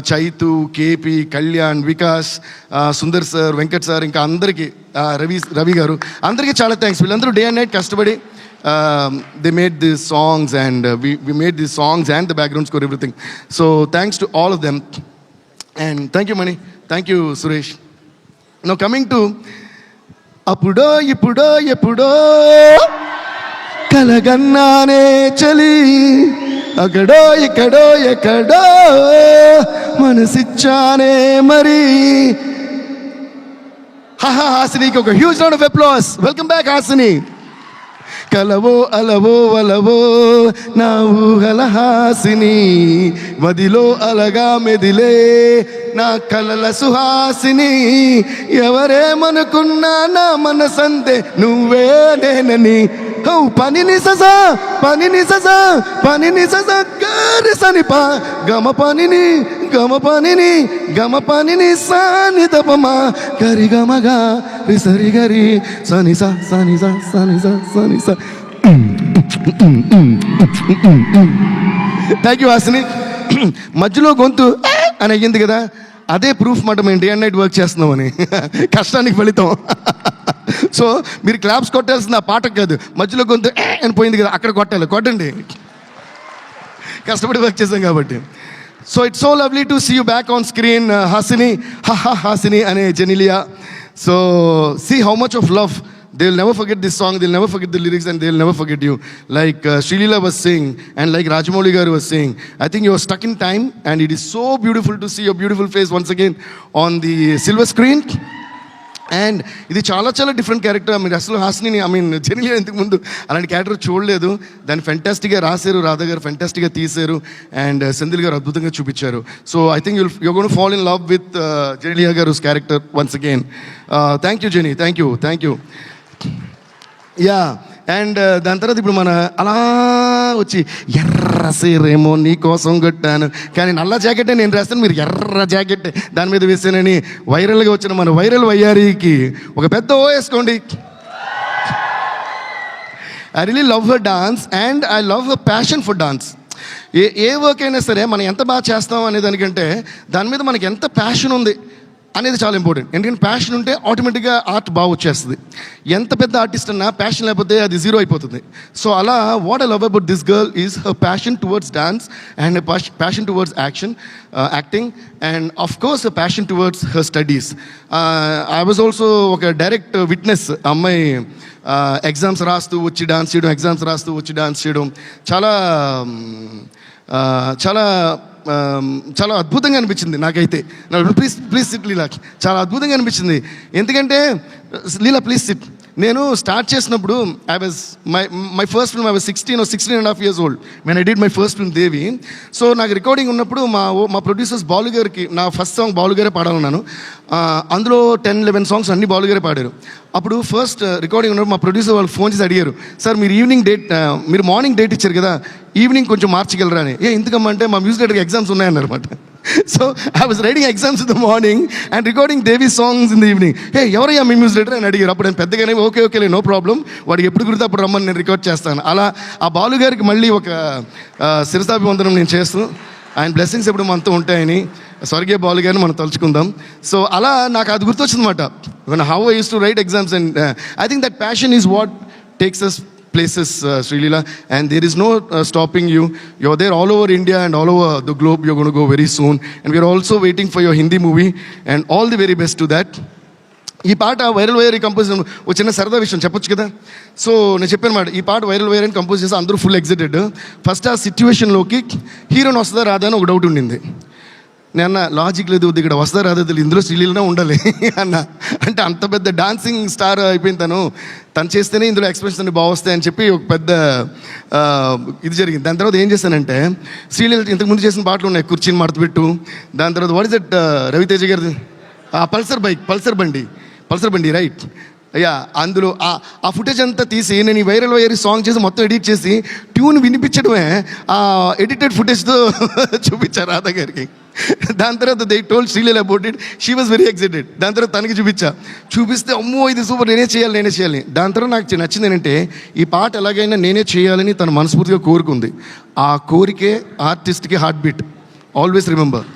[SPEAKER 9] Chaitu, KP, Kalyan, Vikas, Sundar sir, Venkat sir, ఇంకా అందరికీ, రవి గారు, అందరికీ చాలా థ్యాంక్స్. వీళ్ళందరూ డే అండ్ నైట్ కష్టపడి they made these songs and we made these songs and the background score, everything. So thanks to all of them. And thank you Mani, thank you Suresh. Now coming to అప్పుడో ఇప్పుడో ఎప్పుడో కలగన్నానే చలి, అక్కడో ఇక్కడో ఎక్కడో మనసిచ్చానే మరి. హాసినికి ఒక huge round of applause. Welcome back Hasini. కలవో అలవో వలవో నా ఊహల హాసిని, మదిలో అలగా మెదిలే నా కలల సుహాసిని, ఎవరేమనుకున్నా నా మనసంతే నువ్వే నేనని. పనిని సజా పనిని సజా పనిని సజా గారి సనిపా గమ పనిని గమ పనిని సాని తపమా గరి గమగా రిసరి గరి సని సా సని సా సని సా సని సా. Thank you Hasini. మధ్యలో గొంతు అని అయ్యింది కదా, అదే ప్రూఫ్ మాట మేము డే అండ్ నైట్ వర్క్ చేస్తున్నామని, కష్టానికి ఫలితం. సో మీరు క్లాప్స్ కొట్టాల్సింది ఆ పాటకు కాదు, మధ్యలో గొంతు అని పోయింది కదా అక్కడ కొట్టాలి, కొట్టండి, కష్టపడి వర్క్ చేసాం కాబట్టి. So it's so lovely to see you back on screen Hasini, Hasini అనే Genelia. So see how much of love. They will never forget this song, they'll never forget the lyrics, and they'll never forget you. Like Srilila was saying, and like Rajamouli garu was saying, I think you are stuck in time, and it is so beautiful to see your beautiful face once again on the silver screen. And ఇది చాలా చాలా different character. మీరు అసలు హాసిని జెనిలియా ఇంతకు ముందు అలాంటి character చూడలేదు. దాన్ని ఫెంటాస్టిక్గా రాశారు, రాధా గారు ఫెంటాస్టిక్గా తీశారు, అండ్ సెంధిల్ గారు అద్భుతంగా చూపించారు. So I think you're gonna fall in love with Genelia garu character once again. Thank you Genie, thank you. Yeah, and దాని తర్వాత ఇప్పుడు మన అలా వచ్చి ఎర్ర సీరేమో నీ కోసం కొట్టాను, కానీ నల్ల జాకెటే నేను రాస్తాను, మీరు ఎర్ర జాకెట్ దాని మీద వేసానని వైరల్గా వచ్చిన మన వైరల్ వయ్యారికి ఒక పెద్ద ఓ వేసుకోండి. I really love her dance and I love her passion for dance. A work అయినా సరే మనం ఎంత బాగా చేస్తాం అనే దానికంటే దాని మీద మనకి ఎంత ప్యాషన్ ఉంది అనేది చాలా ఇంపార్టెంట్. ఎందుకంటే ప్యాషన్ ఉంటే ఆటోమేటిక్గా ఆర్ట్ బాగా వచ్చేస్తుంది. ఎంత పెద్ద ఆర్టిస్ట్ అన్నా ప్యాషన్ లేకపోతే అది జీరో అయిపోతుంది. సో అలా what I love about this girl is her passion towards dance and passion towards acting and of course passion towards her studies. I was also ఒక డైరెక్ట్ విట్నెస్. అమ్మాయి exams రాస్తూ వచ్చి dance చేయడం, exams రాస్తూ వచ్చి dance చేయడం చాలా చాలా చాలా అద్భుతంగా అనిపించింది నాకైతే. ప్లీజ్ సిట్ లీలా, చాలా అద్భుతంగా అనిపించింది. ఎందుకంటే లీలా ప్లీజ్ సిట్. నేను స్టార్ట్ చేసినప్పుడు my first film I was 16.5 years old when I did my first film Devi. So నాకు రికార్డింగ్ ఉన్నప్పుడు మా ప్రొడ్యూసర్స్ బాలు గారికి నా ఫస్ట్ సాంగ్ బాలు గారే పాడాలన్నాను. అందులో 10-11 సాంగ్స్ అన్ని బాలు గారే పాడారు. అప్పుడు ఫస్ట్ రికార్డింగ్ ఉన్నప్పుడు మా ప్రొడ్యూసర్ వాళ్ళు ఫోన్ చేసి అడిగారు, సార్ మీరు మార్నింగ్ డేట్ ఇచ్చారు కదా, ఈవినింగ్ కొంచెం మార్చగలరా అని. ఎందుకమ్మంటే మా మ్యూజిక్ డైరెక్టర్కి ఎగ్జామ్స్ ఉన్నాయన్నమాట. So I was writing exams in the morning and recording Devi songs in the evening. ఎవరయ్యా మీ మ్యూజిక్ డైరెక్టర్ అని అడిగారు. అప్పుడు నేను పెద్దగానే ఓకే నో ప్రాబ్లం, వాడికి ఎప్పుడు కుడితే అప్పుడు రమ్మని నేను రికార్డ్ చేస్తాను. అలా ఆ బాలు గారికి మళ్ళీ ఒక శిరసాభివందనం నేను చేస్తూ, ఆయన బ్లెస్సింగ్స్ ఎప్పుడు మనతో ఉంటాయని స్వర్గీయ బాలు గారిని మనం తలుచుకుందాం. సో అలా నాకు అది గుర్తొచ్చిందన్నమాట. How I use to write exams and I think that passion is what takes us places, Srilila, and there is no stopping you. You're there all over India and all over the globe. You're going to go very soon, and we're also waiting for your Hindi movie, and all the very best to that. ఈ పాట viral wire compose ఒక చిన్న సరదా విషయం చెప్పొచ్చు కదా. So నేను చెప్పాను మాట, ఈ పాట వైరల్ వైర్ అని కంపోజ్ చేస్తే అందరూ ఫుల్ ఎగ్జైటెడ్. ఫస్ట్ ఆ సిచ్యువేషన్లోకి హీరోని వస్తుందా రాదా అని ఒక డౌట్ ఉండింది. నేను లాజిక్ లేదు, ఇక్కడ వస్తా రాదో తెలియదు, ఇందులో శ్రీలీలనే ఉండాలి అన్న. అంటే అంత పెద్ద డాన్సింగ్ స్టార్ అయిపోయింది తను చేస్తేనే ఇందులో ఎక్స్ప్రెషన్స్ అన్ని బాగా వస్తాయని చెప్పి ఒక పెద్ద ఇది జరిగింది. దాని తర్వాత ఏం చేశానంటే, శ్రీలీల ఇంతకుముందు చేసిన పాటలు ఉన్నాయి, కుర్చీని మడతపెట్టు, దాని తర్వాత వాట్ ఇస్ దట్ రవితేజ గారిది పల్సర్ బండి రైట్. అయ్యా అందులో ఆ ఫుటేజ్ అంతా తీసి నేను ఈ వైరల్ వైర్ సాంగ్ చేసి మొత్తం ఎడిట్ చేసి ట్యూన్ వినిపించడమే ఆ ఎడిటెడ్ ఫుటేజ్తో చూపించారు రాధా గారికి. దాని తర్వాత they told Sreeleela about it, she was very excited. దాని తర్వాత తనకి చూపిస్తే అమ్మో ఇది సూపర్, నేనే చేయాలి. దాని తర్వాత నాకు నచ్చింది ఏంటంటే, ఈ పాట ఎలాగైనా నేనే చేయాలని తను మనస్ఫూర్తిగా కోరుకుంది. ఆ కోరికే ఆర్టిస్ట్కి హార్ట్ బీట్. ఆల్వేస్ రిమెంబర్,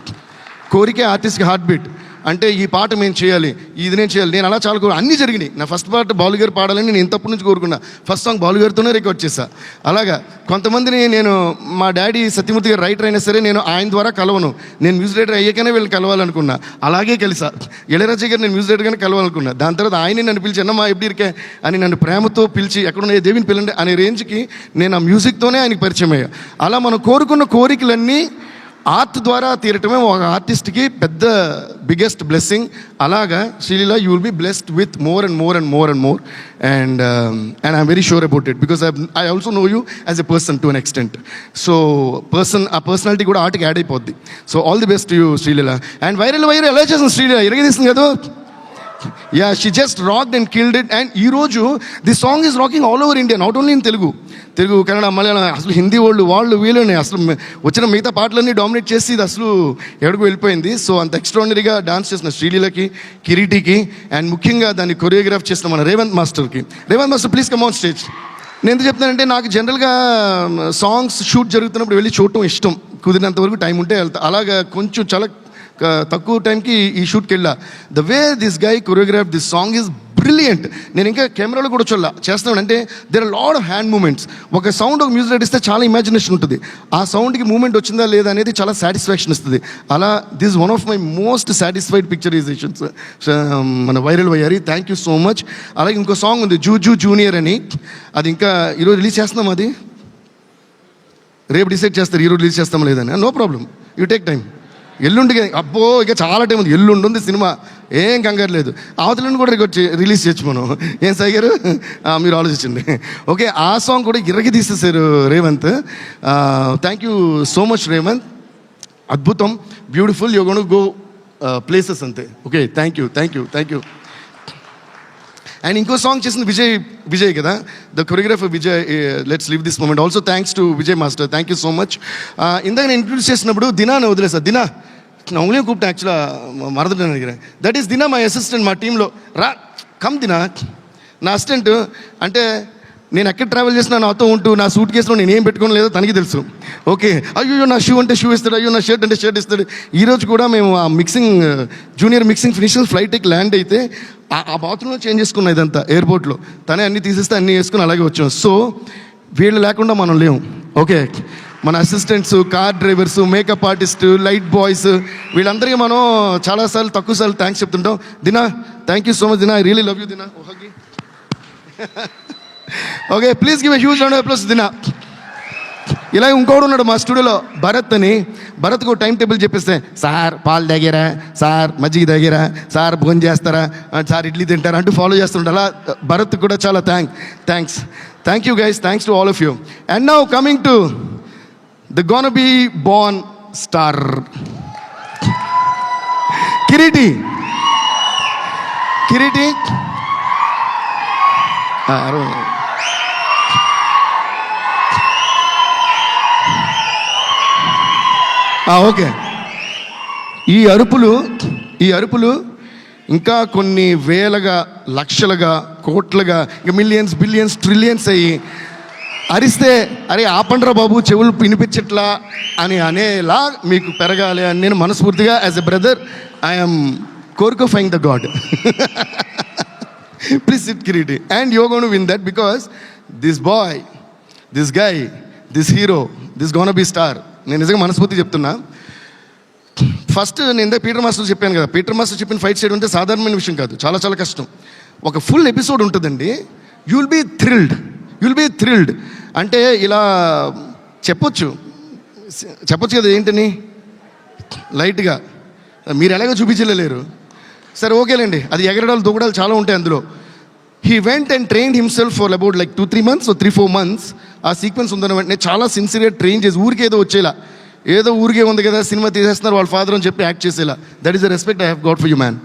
[SPEAKER 9] కోరికే ఆర్టిస్ట్కి హార్ట్ బీట్. అంటే ఈ పాట మేము చేయాలి, ఇది నేను చేయాలి. నేను అలా చాలా అన్నీ జరిగినాయి. నా ఫస్ట్ పాట బాలు గారు పాడాలని నేను ఇంతప్పటి నుంచి కోరుకున్నా. ఫస్ట్ సాంగ్ బాలు గారితోనే రికార్డ్ చేశా. అలాగా కొంతమందిని నేను, మా డాడీ సత్యమూర్తి గారు రైటర్ అయినా సరే నేను ఆయన ద్వారా కలవను, నేను మ్యూజిక్ డైరెక్టర్ అయ్యాకనే వీళ్ళు కలవాలనుకున్నా. అలాగే కలిసా. ఇళయరాజా గారు నేను మ్యూజిక్ డైరెక్టర్గానే కలవాలనుకున్నా. దాని తర్వాత ఆయనే నన్ను పిలిచి అన్నమ్మా ఎప్పుడిరికే అని నన్ను ప్రేమతో పిలిచి ఎక్కడున్న దేవిని పిల్లండి అనే రేంజ్కి నేను ఆ మ్యూజిక్తోనే ఆయనకి పరిచయం అయ్యా. అలా మనం కోరుకున్న కోరికలన్నీ ఆర్ట్ ద్వారా తీరటమే ఒక ఆర్టిస్ట్కి పెద్ద బిగ్గెస్ట్ బ్లెస్సింగ్. అలాగా Sreeleela, you will be blessed with more and more and more and more, and I'm very sure about it because I also know you as a person to an extent. So ఆ personality కూడా ఆర్ట్కి add అయిపోద్ది. So all the best you Sreeleela. And viral ఎలా చేస్తుంది శ్రీలీల, ఇరగదీస్తుంది కదా. Yeah, she just rocked and killed it. And ఈరోజు the song is rocking all over India, not only in Telugu, Kannada, Malayalam, అసలు హిందీ వాళ్ళు వీళ్ళని అసలు వచ్చిన మిగతా పాటలన్నీ డామినేట్ చేసి ఇది అసలు ఎక్కడికి వెళ్ళిపోయింది. సో అంత ఎక్స్ట్రాడినరీగా డాన్స్ చేసిన శ్రీలీలకి, కిరీటికి, అండ్ ముఖ్యంగా దాన్ని కొరియోగ్రాఫ్ చేసిన మన రేవంత్ మాస్టర్కి. Revanth master, please come on stage. నేను ఎందుకు చెప్తానంటే, నాకు జనరల్గా సాంగ్స్ షూట్ జరుగుతున్నప్పుడు వెళ్ళి చూడటం ఇష్టం, కుదిరినంత వరకు టైం ఉంటే వెళ్తా. అలాగా కొంచెం చాలా తక్కువ టైంకి ఈ షూట్కి వెళ్ళా. The way this guy choreograph this song is brilliant. నేను ఇంకా కెమెరాలో కూడా చేస్తున్నాను అంటే there are lot of hand moments. ఒక సౌండ్, ఒక మ్యూజిక్ నడిస్తే చాలా ఇమాజినేషన్ ఉంటుంది, ఆ సౌండ్కి మూమెంట్ వచ్చిందా లేదా అనేది చాలా సాటిస్ఫాక్షన్ ఇస్తుంది. అలా this one of my most satisfied picturizations మన viral Vayyari. Thank you so much. అలాగే ఇంకో సాంగ్ ఉంది జూ జూనియర్ అని, అది ఇంకా ఈరోజు రిలీజ్ చేస్తున్నాం, అది రేపు డిసైడ్ చేస్తారు ఈరోజు రిలీజ్ చేస్తాం లేదని. No problem, you take time. ఎల్లుండి అబ్బో ఇక చాలా టైం ఉంది, ఎల్లుండి ఉంది సినిమా, ఏం కంగారు లేదు. అవతలని కూడా వచ్చి రిలీజ్ చేయొచ్చు మనం, ఏం సాయి గారు మీరు ఆలోచించండి. ఓకే, ఆ సాంగ్ కూడా ఇరగి తీసేసారు Revanth. Thank you so much Revanth, అద్భుతం, beautiful, you gonna go places అంతే. Okay, thank you. అండ్ ఇంకో సాంగ్ చేసింది విజయ్ కదా, the choreographer Vijay. Let's live this moment. Also thanks to Vijay master, thank you so much. ఇందాక నేను ఇంట్రడ్యూస్ చేసినప్పుడు దినాను వదిలేసా. దినా నా ఉంగళీ కూப்பிட்டேன், యాక్చువల్గా మరదటని నిனைக்கிறேன். దట్ ఈస్ దినా, మై అసిస్టెంట్ మా టీంలో. కమ్ దినా, నా అసిస్టెంట్. అంటే నేను ఎక్కడ ట్రావెల్ చేసినా నాతో ఉంటూ నా సూట్ కేసులో నేను ఏం పెట్టుకోని లేదో తనకి తెలుసు. ఓకే, అయ్యో నా షూ అంటే షూ ఇస్తాడు, అయ్యో నా షర్ట్ అంటే షర్ట్ ఇస్తాడు. ఈరోజు కూడా మేము ఆ జూనియర్ మిక్సింగ్ ఫినిషింగ్ ఫ్లైట్కి ల్యాండ్ అయితే ఆ బాత్రూంలో చేంజ్ చేసుకున్నాం ఇదంతా ఎయిర్పోర్ట్లో. తనే అన్నీ తీసేస్తే అన్నీ వేసుకుని అలాగే వచ్చాం. సో వీళ్ళు లేకుండా మనం లేము. ఓకే, మన assistants, car drivers, makeup artist, light boys, వీళ్ళందరికీ మనం చాలాసార్లు తక్కువసార్లు థ్యాంక్స్ చెప్తుంటాం. Dina, thank you so much Dina, I really love you Dina. Okay, please give a huge round of applause Dina. ఇలా ఇంకోడు ఉన్నాడు మా స్టూడియోలో, భరత్ అని. భరత్కు టైం టేబుల్ చెప్పిస్తే, సార్ పాలు తాగారా, సార్ మజ్జిగ తాగారా, సార్ భోజనం చేస్తారా, సార్ ఇడ్లీ తింటారా అంటూ ఫాలో చేస్తుంటారు. అలా భరత్ కూడా చాలా thank you guys, thanks to all of you. And now coming to the gonna be born star Kireeti. Okay, ఈ అరుపులు ఇంకా కొన్ని వేలగా, లక్షలుగా, కోట్లుగా, ఇంకా మిలియన్స్, బిలియన్స్, ట్రిలియన్స్ అయ్యి అరిస్తే, అరే ఆపండ్రా బాబు చెవులు వినిపించట్లా అని అనేలా మీకు పెరగాలి అని నేను మనస్ఫూర్తిగా యాజ్ ఎ బ్రదర్ ఐఎమ్ కోరుకోఫైంగ్ the God. Please sit Kireeti, and you gonna win that because this boy, this guy, this hero, this gonna be star. నేను నిజంగా మనస్ఫూర్తి చెప్తున్నా. ఫస్ట్ నేను ఇందాక పీటర్ మాస్టర్ చెప్పాను కదా, పీటర్ మాస్టర్ చెప్పిన ఫైట్ సైడ్ ఉంటే సాధారణమైన విషయం కాదు, చాలా చాలా కష్టం. ఒక ఫుల్ ఎపిసోడ్ ఉంటుందండి, యూ విల్ బీ థ్రిల్డ్. అంటే ఇలా చెప్పొచ్చు కదా, ఏంటని లైట్గా మీరు ఎలాగో చూపించలేరు. సరే ఓకేలేండి, అది ఎగరడాలు దూకడాలు చాలా ఉంటాయి అందులో. He went and trained himself for about like 2-3 months, 3-4 months. ఆ సీక్వెన్స్ ఉందన్న వెంటనే చాలా సిన్సియర్గా ట్రైన్ చేసి, ఊరికేదో వచ్చేలా, ఏదో ఊరికే ఉంది కదా సినిమా తీసేస్తున్నారు వాళ్ళ ఫాదర్ అని చెప్పి యాక్ట్ చేసేలా. That is the respect I have got for you man.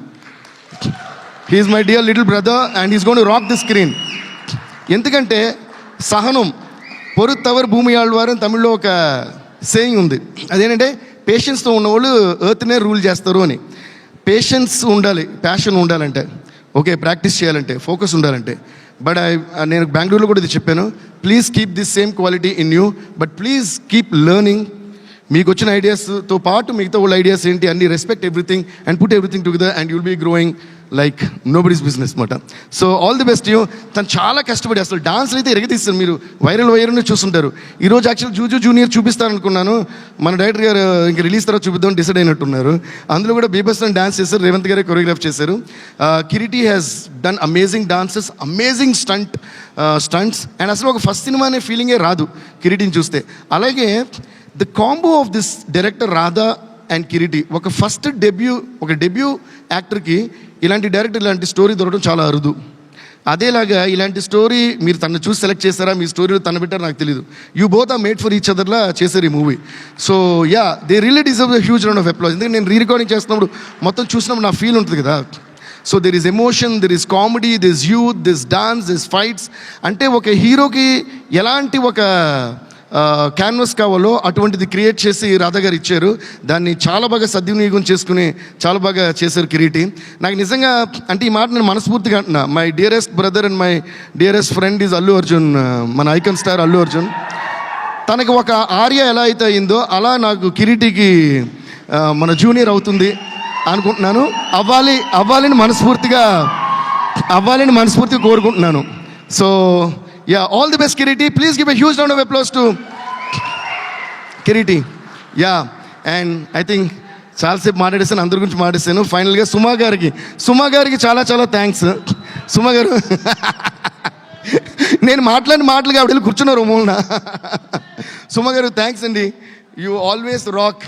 [SPEAKER 9] He's my dear little brother and he's gone to rock the screen. ఎందుకంటే సహనం పొరుత్తవర్ భూమి ఆళ్వారు అని తమిళ్లో ఒక సేయింగ్ ఉంది. అదేంటంటే పేషెన్స్తో ఉన్నవాళ్ళు ఎర్త్నే రూల్ చేస్తారు అని. పేషెన్స్ ఉండాలి, ప్యాషన్ ఉండాలంటే, ఓకే, ప్రాక్టీస్ చేయాలంటే, ఫోకస్ ఉండాలంటే. బట్ నేను బెంగళూరులో కూడా ఇది చెప్పాను, please keep this same quality in you, but please keep learning. మీకు వచ్చిన ఐడియాస్తో పాటు మిగతా వాళ్ళ ఐడియాస్ ఏంటి అన్ని respect everything and put everything together and you'll be growing like nobody's business మాట. So all the best you. తను చాలా కష్టపడి అసలు డాన్స్ అయితే ఎరగతీస్తారు. మీరు వైరల్ని చూస్తుంటారు. ఈరోజు యాక్చువల్ జూనియర్ చూపిస్తారనుకున్నాను, మన డైరెక్టర్ గారు ఇంక రిలీజ్ తర్వాత చూపిద్దామని డిసైడ్ అయినట్టున్నారు. అందులో కూడా బీభత్స డాన్స్ చేశారు, రేవంత్ గారే కొరియోగ్రాఫ్ చేశారు. Kireeti has done amazing dances, amazing stunts. And అసలు ఒక ఫస్ట్ సినిమా అనే ఫీలింగే రాదు కిరీటిని చూస్తే. అలాగే the combo of this director Radha and Kireeti, ఒక డెబ్యూ యాక్టర్కి ఇలాంటి డైరెక్టర్ ఇలాంటి స్టోరీ దొరకడం చాలా అరుదు. అదేలాగా ఇలాంటి స్టోరీ మీరు తను చూసి సెలెక్ట్ చేస్తారా, మీ స్టోరీలో తను పెట్టారు నాకు తెలియదు. You both are made for each అదర్లా చేశారు ఈ movie. So yeah, they really deserve a huge round of applause. ఎందుకంటే నేను రీ రికార్డింగ్ చేస్తున్నప్పుడు మొత్తం చూసినప్పుడు నా ఫీల్ ఉంటుంది కదా. So there is emotion, there is comedy, there is youth, this dance, this fights. అంటే ఒక హీరోకి ఎలాంటి ఒక క్యాన్వస్ కావాలో అటువంటిది క్రియేట్ చేసి రాధా గారు ఇచ్చారు. దాన్ని చాలా బాగా సద్వినియోగం చేసుకుని చాలా బాగా చేశారు కిరీటి. నాకు నిజంగా అంటే ఈ మాట నేను మనస్ఫూర్తిగా అంటున్నా. My dearest brother and my dearest friend is Allu Arjun, మన ఐకాన్ స్టార్ అల్లు అర్జున్. తనకి ఒక ఆర్య ఎలా అయితే అయిందో అలా నాకు కిరీటికి మన జూనియర్ అవుతుంది అనుకుంటున్నాను. అవ్వాలని మనస్ఫూర్తిగా కోరుకుంటున్నాను. So ya, all the best Kireeti. Please give a huge round of applause to Kireeti. Ya, and I think చాలాసేపు మాట్లాడేసాను, అందరి గురించి మాట్లాడేసాను. ఫైనల్గా సుమా గారికి చాలా చాలా థ్యాంక్స్. సుమా గారు నేను మాట్లాడిన మాటలు కాబట్టి కూర్చున్నారు మూలన. సుమా గారు థ్యాంక్స్ అండి, you always rock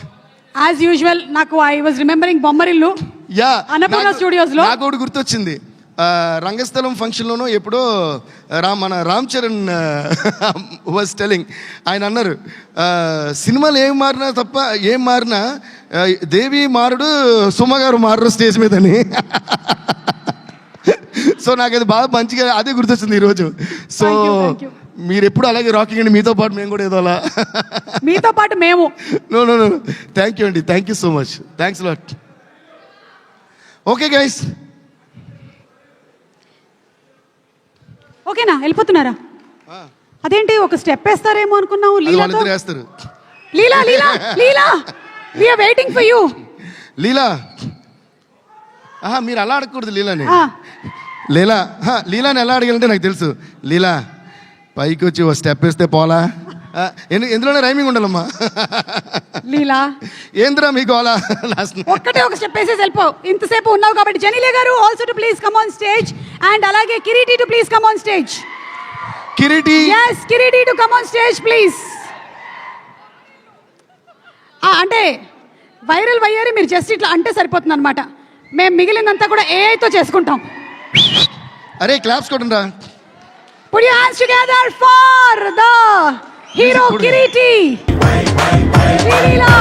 [SPEAKER 1] as usual. నాకు I was remembering Bommarillu,
[SPEAKER 9] yeah,
[SPEAKER 1] Annapurna స్టూడియోస్లో
[SPEAKER 9] నాకు ఒకటి గుర్తొచ్చింది. రంగస్థలం ఫంక్షన్లోనూ ఎప్పుడో మన రామ్ చరణ్ వాజ్ టెలింగ్, ఆయన అన్నారు సినిమాలు ఏం మారినా దేవి మారుడు సుమ గారు మారరు స్టేజ్ మీదని. సో నాకు అది బాగా మంచిగా అదే గుర్తొచ్చింది ఈరోజు. So
[SPEAKER 1] Thank you.
[SPEAKER 9] మీరు ఎప్పుడు అలాగే రాకింగ్ అండి, మీతో పాటు మేము కూడా ఏదో అలా.
[SPEAKER 1] మీతో పాటు మేము.
[SPEAKER 9] నో థ్యాంక్ యూ అండి, thank you so much, thanks lot. Okay guys,
[SPEAKER 1] ఓకేనా, వెళ్ళిపోతున్నారా? అదేంటి ఒక స్టెప్ వేస్తారేమో అనుకున్నావు.
[SPEAKER 9] వాళ్ళిద్దరు వేస్తారు.
[SPEAKER 1] లీలా వీఆర్ వెయిటింగ్ ఫర్ యూ.
[SPEAKER 9] మీరు అలా అడగకూడదు లీలాని. లీలాని ఎలా అడగాలంటే నాకు తెలుసు. లీలా పైకి వచ్చి ఓ స్టెప్ వేస్తే పోలా. ఎందులోనే రైమింగ్ ఉండాలమ్మా.
[SPEAKER 1] లీలా
[SPEAKER 9] ఏంద్రా మీకు అలా లాస్ట్
[SPEAKER 1] ఒక్కటే ఒక స్టెప్ వేసేసి వెళ్ళిపో. ఇంతసేపు ఉన్నావు కాబట్టి Genelia garu also to please come on stage, and అలాగే Kireeti to please come on stage.
[SPEAKER 9] Kireeti,
[SPEAKER 1] yes, Kireeti to come on stage please. అంటే వైరల్ వయ్యారి మీరు జస్ట్ ఇట్లా అంటే సరిపోతుంది అనమాట. మేము మిగిలినంతా కూడా ఏఐతో చేసుకుంటాం.
[SPEAKER 9] అరే క్లాప్స్ కొట్టండి రా.
[SPEAKER 1] Put your hands together for the hero Kiriti. Leela.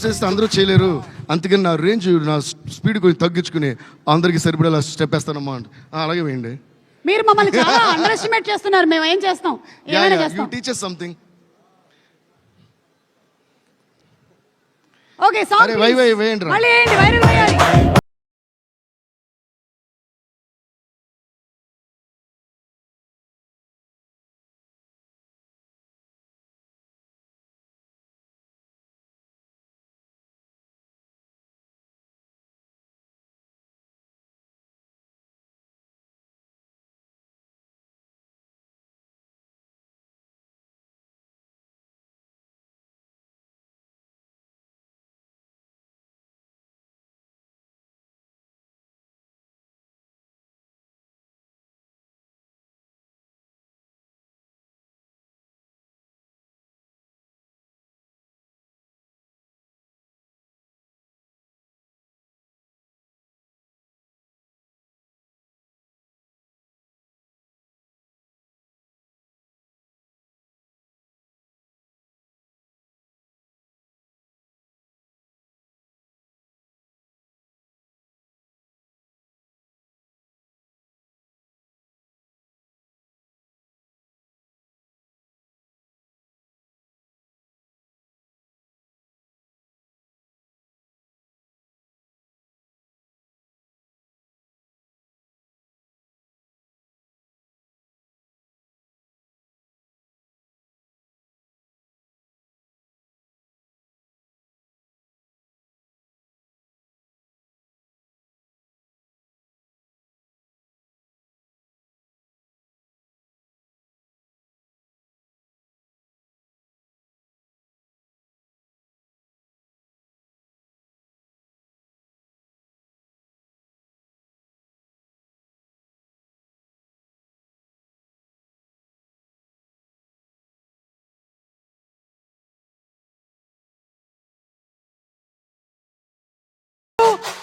[SPEAKER 9] చేస్తే అందరూ చేయలేరు, అందుకని నా రేంజ్ నా స్పీడ్ కొంచెం తగ్గించుకుని అందరికి సరిపడేలా స్టెప్ వేస్తానమ్మా అంటే అలాగే వేయండి.
[SPEAKER 1] మీరు మమ్మల్ని చాలా అండర్ ఎస్టిమేట్ చేస్తున్నారు. మేము ఏం చేస్తాం, ఏమైనా చేస్తాం.
[SPEAKER 9] You teach us something.
[SPEAKER 1] Okay, song
[SPEAKER 9] వేయండి రా.
[SPEAKER 1] మళ్ళీ వేయండి, వైరల్ వేయాలి.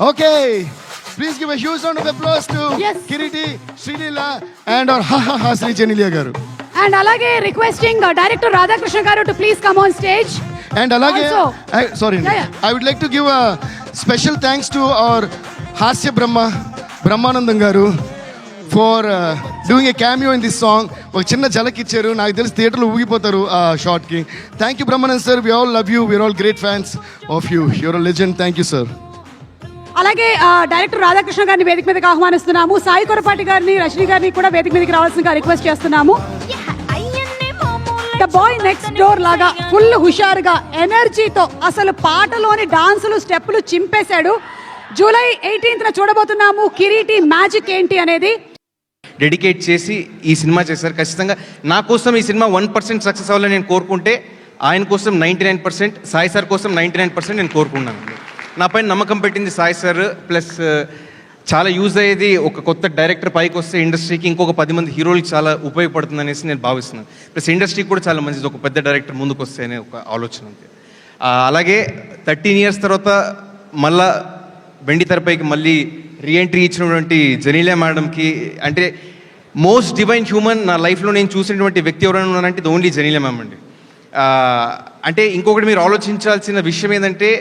[SPEAKER 9] Okay, please give a huge round of applause to
[SPEAKER 1] Yes.
[SPEAKER 9] Kireeti, Sreeleela and our హా శ్రీ జెనిలియా గారు.
[SPEAKER 1] అండ్ అలాగే requesting director Radhakrishna garu to please come on stage.
[SPEAKER 9] And అలాగే
[SPEAKER 1] Also-
[SPEAKER 9] sorry,
[SPEAKER 1] Yeah, yeah.
[SPEAKER 9] I would like to give special thanks to our హాస్య Brahmanandam garu for doing a cameo in this song. ఒక చిన్న జలక్ ఇచ్చారు, నాకు తెలిసి థియేటర్లో ఊగిపోతారు ఆ షార్ట్కి. Thank you Brahmanand sir, we all love you, we're all great fans of you, your legend. Thank you sir.
[SPEAKER 1] అలాగే డైరెక్టర్ రాధాకృష్ణ గారిని వేదిక మీదకి ఆహ్వానిస్తున్నాము. సాయి కొరపాటి గారిని, రజనీ గారిని కూడా వేదిక మీదకి రావాల్సిందిగా రిక్వెస్ట్ చేస్తున్నాము. ద బాయ్ నెక్స్ట్ డోర్ లాగా ఫుల్ హుషారుగా ఎనర్జీతో అసలు పాటలోని డాన్సులు స్టెప్పులు చింపేశాడు. జూలై 18న చూడబోతున్నాము కిరీటి మ్యాజిక్ ఏంటి అనేది.
[SPEAKER 10] డెడికేట్ చేసి ఈ సినిమా చేశారు. ఖచ్చితంగా నా కోసం ఈ సినిమా 1% సక్సెస్ అవ్వాలని నేను కోరుకుంటే, ఆయన కోసం 99%, సాయి సార్ కోసం 99% నేను కోరుకున్నాను. నా పైన నమ్మకం పెట్టింది సాయి సార్. ప్లస్ చాలా యూజ్ అయ్యేది ఒక కొత్త డైరెక్టర్ పైకి వస్తే ఇండస్ట్రీకి ఇంకొక 10 మంది హీరోలకి చాలా ఉపయోగపడుతుంది అనేసి నేను భావిస్తున్నాను. ప్లస్ ఇండస్ట్రీకి కూడా చాలా మంచిది ఒక పెద్ద డైరెక్టర్ ముందుకు వస్తే అనే ఒక ఆలోచన ఉంది. అలాగే 13 years తర్వాత మళ్ళా వెండి తెరపైకి మళ్ళీ రీఎంట్రీ ఇచ్చినటువంటి జెనీలియా మేడంకి, అంటే మోస్ట్ డివైన్ హ్యూమన్ నా లైఫ్లో నేను చూసినటువంటి వ్యక్తి ఎవరైనా ఉన్నారంటే ఇది ఓన్లీ జెనీలియా మ్యామ్ అండి. అంటే ఇంకొకటి మీరు ఆలోచించాల్సిన విషయం ఏంటంటే,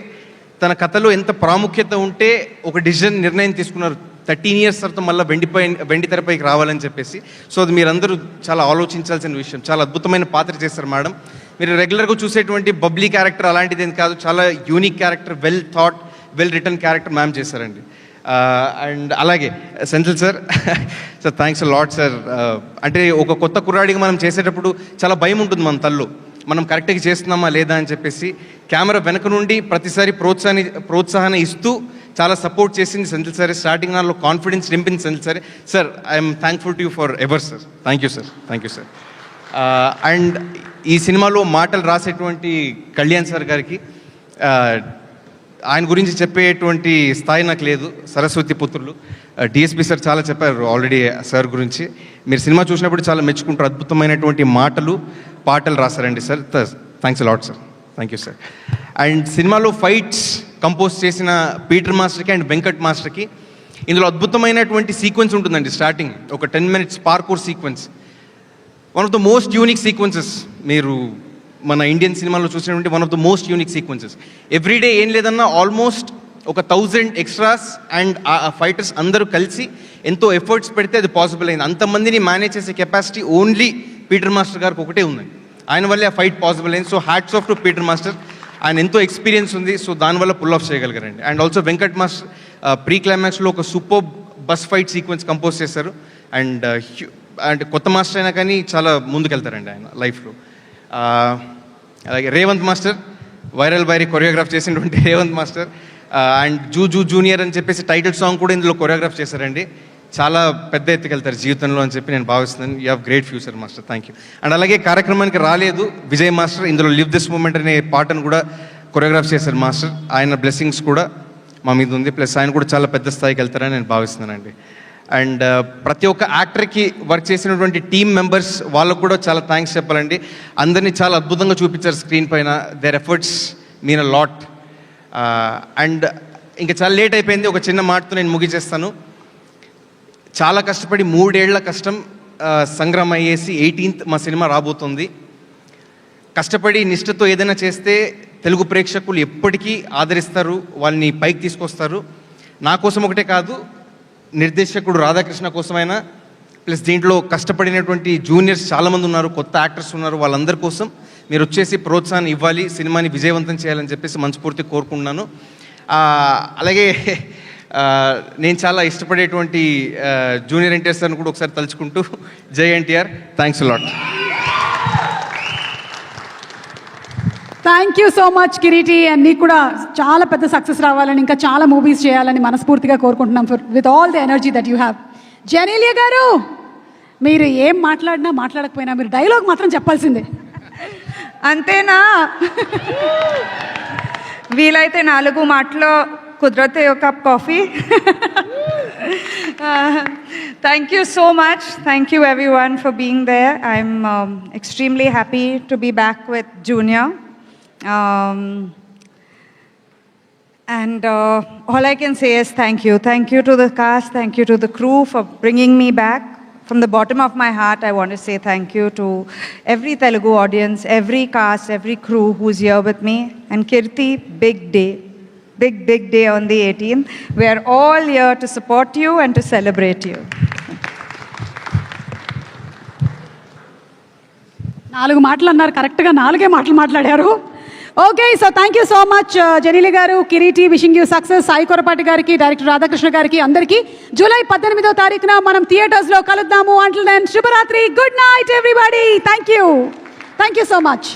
[SPEAKER 10] తన కథలో ఎంత ప్రాముఖ్యత ఉంటే ఒక నిర్ణయం తీసుకున్నారు 13 years తర్వాత మళ్ళీ వెండి తెరపైకి రావాలని చెప్పేసి. సో అది మీరందరూ చాలా ఆలోచించాల్సిన విషయం. చాలా అద్భుతమైన పాత్ర చేస్తారు మేడం. మీరు రెగ్యులర్గా చూసేటువంటి బబ్లీ క్యారెక్టర్ అలాంటిది ఏం కాదు, చాలా unique character, well thought, well return character ma'am చేశారండి. అండ్ అలాగే Senthil sir, sir thanks lot sir. అంటే ఒక కొత్త కుర్రాడిగా మనం చేసేటప్పుడు చాలా భయం ఉంటుంది మన తల్లో, మనం కరెక్ట్గా చేస్తున్నామా లేదా అని చెప్పేసి. కెమెరా వెనక నుండి ప్రతిసారి ప్రోత్సాహన ఇస్తూ చాలా సపోర్ట్ చేసింది సెంథిల్ సార్. స్టార్టింగ్ నాలో కాన్ఫిడెన్స్ నింపింది Senthil sir. Sir I'm thankful to you for ever sir. Thank you sir, thank you sir. And ఈ సినిమాలో మాటలు రాసేటువంటి కళ్యాణ్ సార్ గారికి, ఆయన గురించి చెప్పేటువంటి స్థాయి నాకు లేదు. సరస్వతి పుత్రులు డిఎస్పి సార్ చాలా చెప్పారు ఆల్రెడీ సార్ గురించి. మీరు సినిమా చూసినప్పుడు చాలా మెచ్చుకుంటారు. అద్భుతమైనటువంటి పాటలు రాశారండి sir. Thanks lot sir, thank you sir. And సినిమాలో ఫైట్స్ కంపోజ్ చేసిన పీటర్ మాస్టర్కి అండ్ వెంకట్ మాస్టర్కి. ఇందులో అద్భుతమైనటువంటి సీక్వెన్స్ ఉంటుందండి. స్టార్టింగ్ ఒక 10 minutes parkour sequence, one of the most unique sequences. మీరు మన ఇండియన్ సినిమాలో చూసినటువంటి one of the most unique sequences. Everyday ఏం లేదన్నా ఆల్మోస్ట్ ఒక 1000 ఎక్స్ట్రాస్ అండ్ ఆ ఫైటర్స్ అందరూ కలిసి ఎంతో ఎఫర్ట్స్ పెడితే అది పాసిబుల్ అయింది. అంతమందిని మేనేజ్ చేసే కెపాసిటీ ఓన్లీ పీటర్ మాస్టర్ గారికి ఒకటే ఉందండి. ఆయన వల్లే ఆ ఫైట్ పాసిబుల్ అయింది. So hats off to Peter master. ఆయన ఎంతో ఎక్స్పీరియన్స్ ఉంది, సో దానివల్ల పుల్ ఆఫ్ చేయగలిగారండి. And also Venkat master pre క్లైమాక్స్లో ఒక super bus fight sequence compose చేశారు. అండ్ అంటే కొత్త మాస్టర్ అయినా కానీ చాలా ముందుకెళ్తారండి ఆయన లైఫ్లో. అలాగే రేవంత్ మాస్టర్, వైరల్ వైరీ కొరియోగ్రాఫ్ చేసినటువంటి రేవంత్ మాస్టర్. అండ్ జూనియర్ అని చెప్పేసి టైటిల్ సాంగ్ కూడా ఇందులో కొరియోగ్రాఫ్ చేశారండి. చాలా పెద్ద ఎత్తుకెళ్తారు జీవితంలో అని చెప్పి నేను భావిస్తున్నాను. You have great future master, thank you. And అలాగే కార్యక్రమానికి రాలేదు విజయ్ మాస్టర్, ఇందులో లివ్ దిస్ మూమెంట్ అనే పాటను కూడా కొరియోగ్రాఫ్ చేశారు మాస్టర్. ఆయన బ్లెస్సింగ్స్ కూడా మా మీద ఉంది. ప్లస్ ఆయన కూడా చాలా పెద్ద స్థాయికి వెళ్తారని నేను భావిస్తున్నానండి. అండ్ ప్రతి ఒక్క యాక్టర్కి వర్క్ చేసినటువంటి టీమ్ మెంబర్స్ వాళ్ళకు కూడా చాలా థ్యాంక్స్ చెప్పాలండి. అందరినీ చాలా అద్భుతంగా చూపించారు స్క్రీన్ పైన. Their efforts mean a lot. And ఇంకా చాలా లేట్ అయిపోయింది, ఒక చిన్న మాటతో నేను ముగిచేస్తాను. చాలా కష్టపడి 3 ఏళ్ల కష్టం సంగ్రామం అయ్యేసి 18th మా సినిమా రాబోతుంది. కష్టపడి నిష్ఠతో ఏదైనా చేస్తే తెలుగు ప్రేక్షకులు ఎప్పటికీ ఆదరిస్తారు, వాళ్ళని పైకి తీసుకొస్తారు. నా కోసం ఒకటే కాదు, నిర్దేశకుడు రాధాకృష్ణ కోసమైనా, ప్లస్ దీంట్లో కష్టపడినటువంటి జూనియర్స్ చాలామంది ఉన్నారు, కొత్త యాక్టర్స్ ఉన్నారు, వాళ్ళందరి కోసం మీరు వచ్చేసి ప్రోత్సాహం ఇవ్వాలి, సినిమాని విజయవంతం చేయాలని చెప్పేసి మనస్ఫూర్తి కోరుకుంటున్నాను. అలాగే నేను చాలా ఇష్టపడేటువంటి జూనియర్ ఎన్టీఆర్ సార్ని కూడా ఒకసారి తలుచుకుంటూ, జై NTR, thanks lot.
[SPEAKER 1] Thank you so much Kireeti. And నీకు కూడా చాలా పెద్ద సక్సెస్ రావాలని, ఇంకా చాలా మూవీస్ చేయాలని మనస్ఫూర్తిగా కోరుకుంటున్నాం with all the energy that you have. Genelia గారు, మీరు ఏం మాట్లాడినా మాట్లాడకపోయినా మీరు డైలాగ్ మాత్రం చెప్పాల్సిందే.
[SPEAKER 11] అంతేనా? వీలైతే 4 మాటలో కుదిరితే ఒక cup coffee. Thank you so much. Thank you everyone for being there. I'm extremely happy to be back with Junior. And all I can say is thank you. Thank you to the cast, thank you to the crew for bringing me back. From the bottom of my heart, I want to say thank you to every Telugu audience, every cast, every crew who's here with me. And Kirti, big day. Big day on the 18th. We are all here to support you and to celebrate you.
[SPEAKER 1] 4 మాటలు అన్నారు, కరెక్ట్గా 4 మాటలు మాట్లాడారు. Okay, so thank you so much Genelia garu, Kireeti, wishing you success. Sai Korrapati గారికి, director Radhakrishna గారికి, అందరికీ July 18వ తారీఖున మనం థియేటర్స్లో కలుద్దాము. అంటిల్ దెన్ శుభరాత్రి, good night everybody. Thank you so much.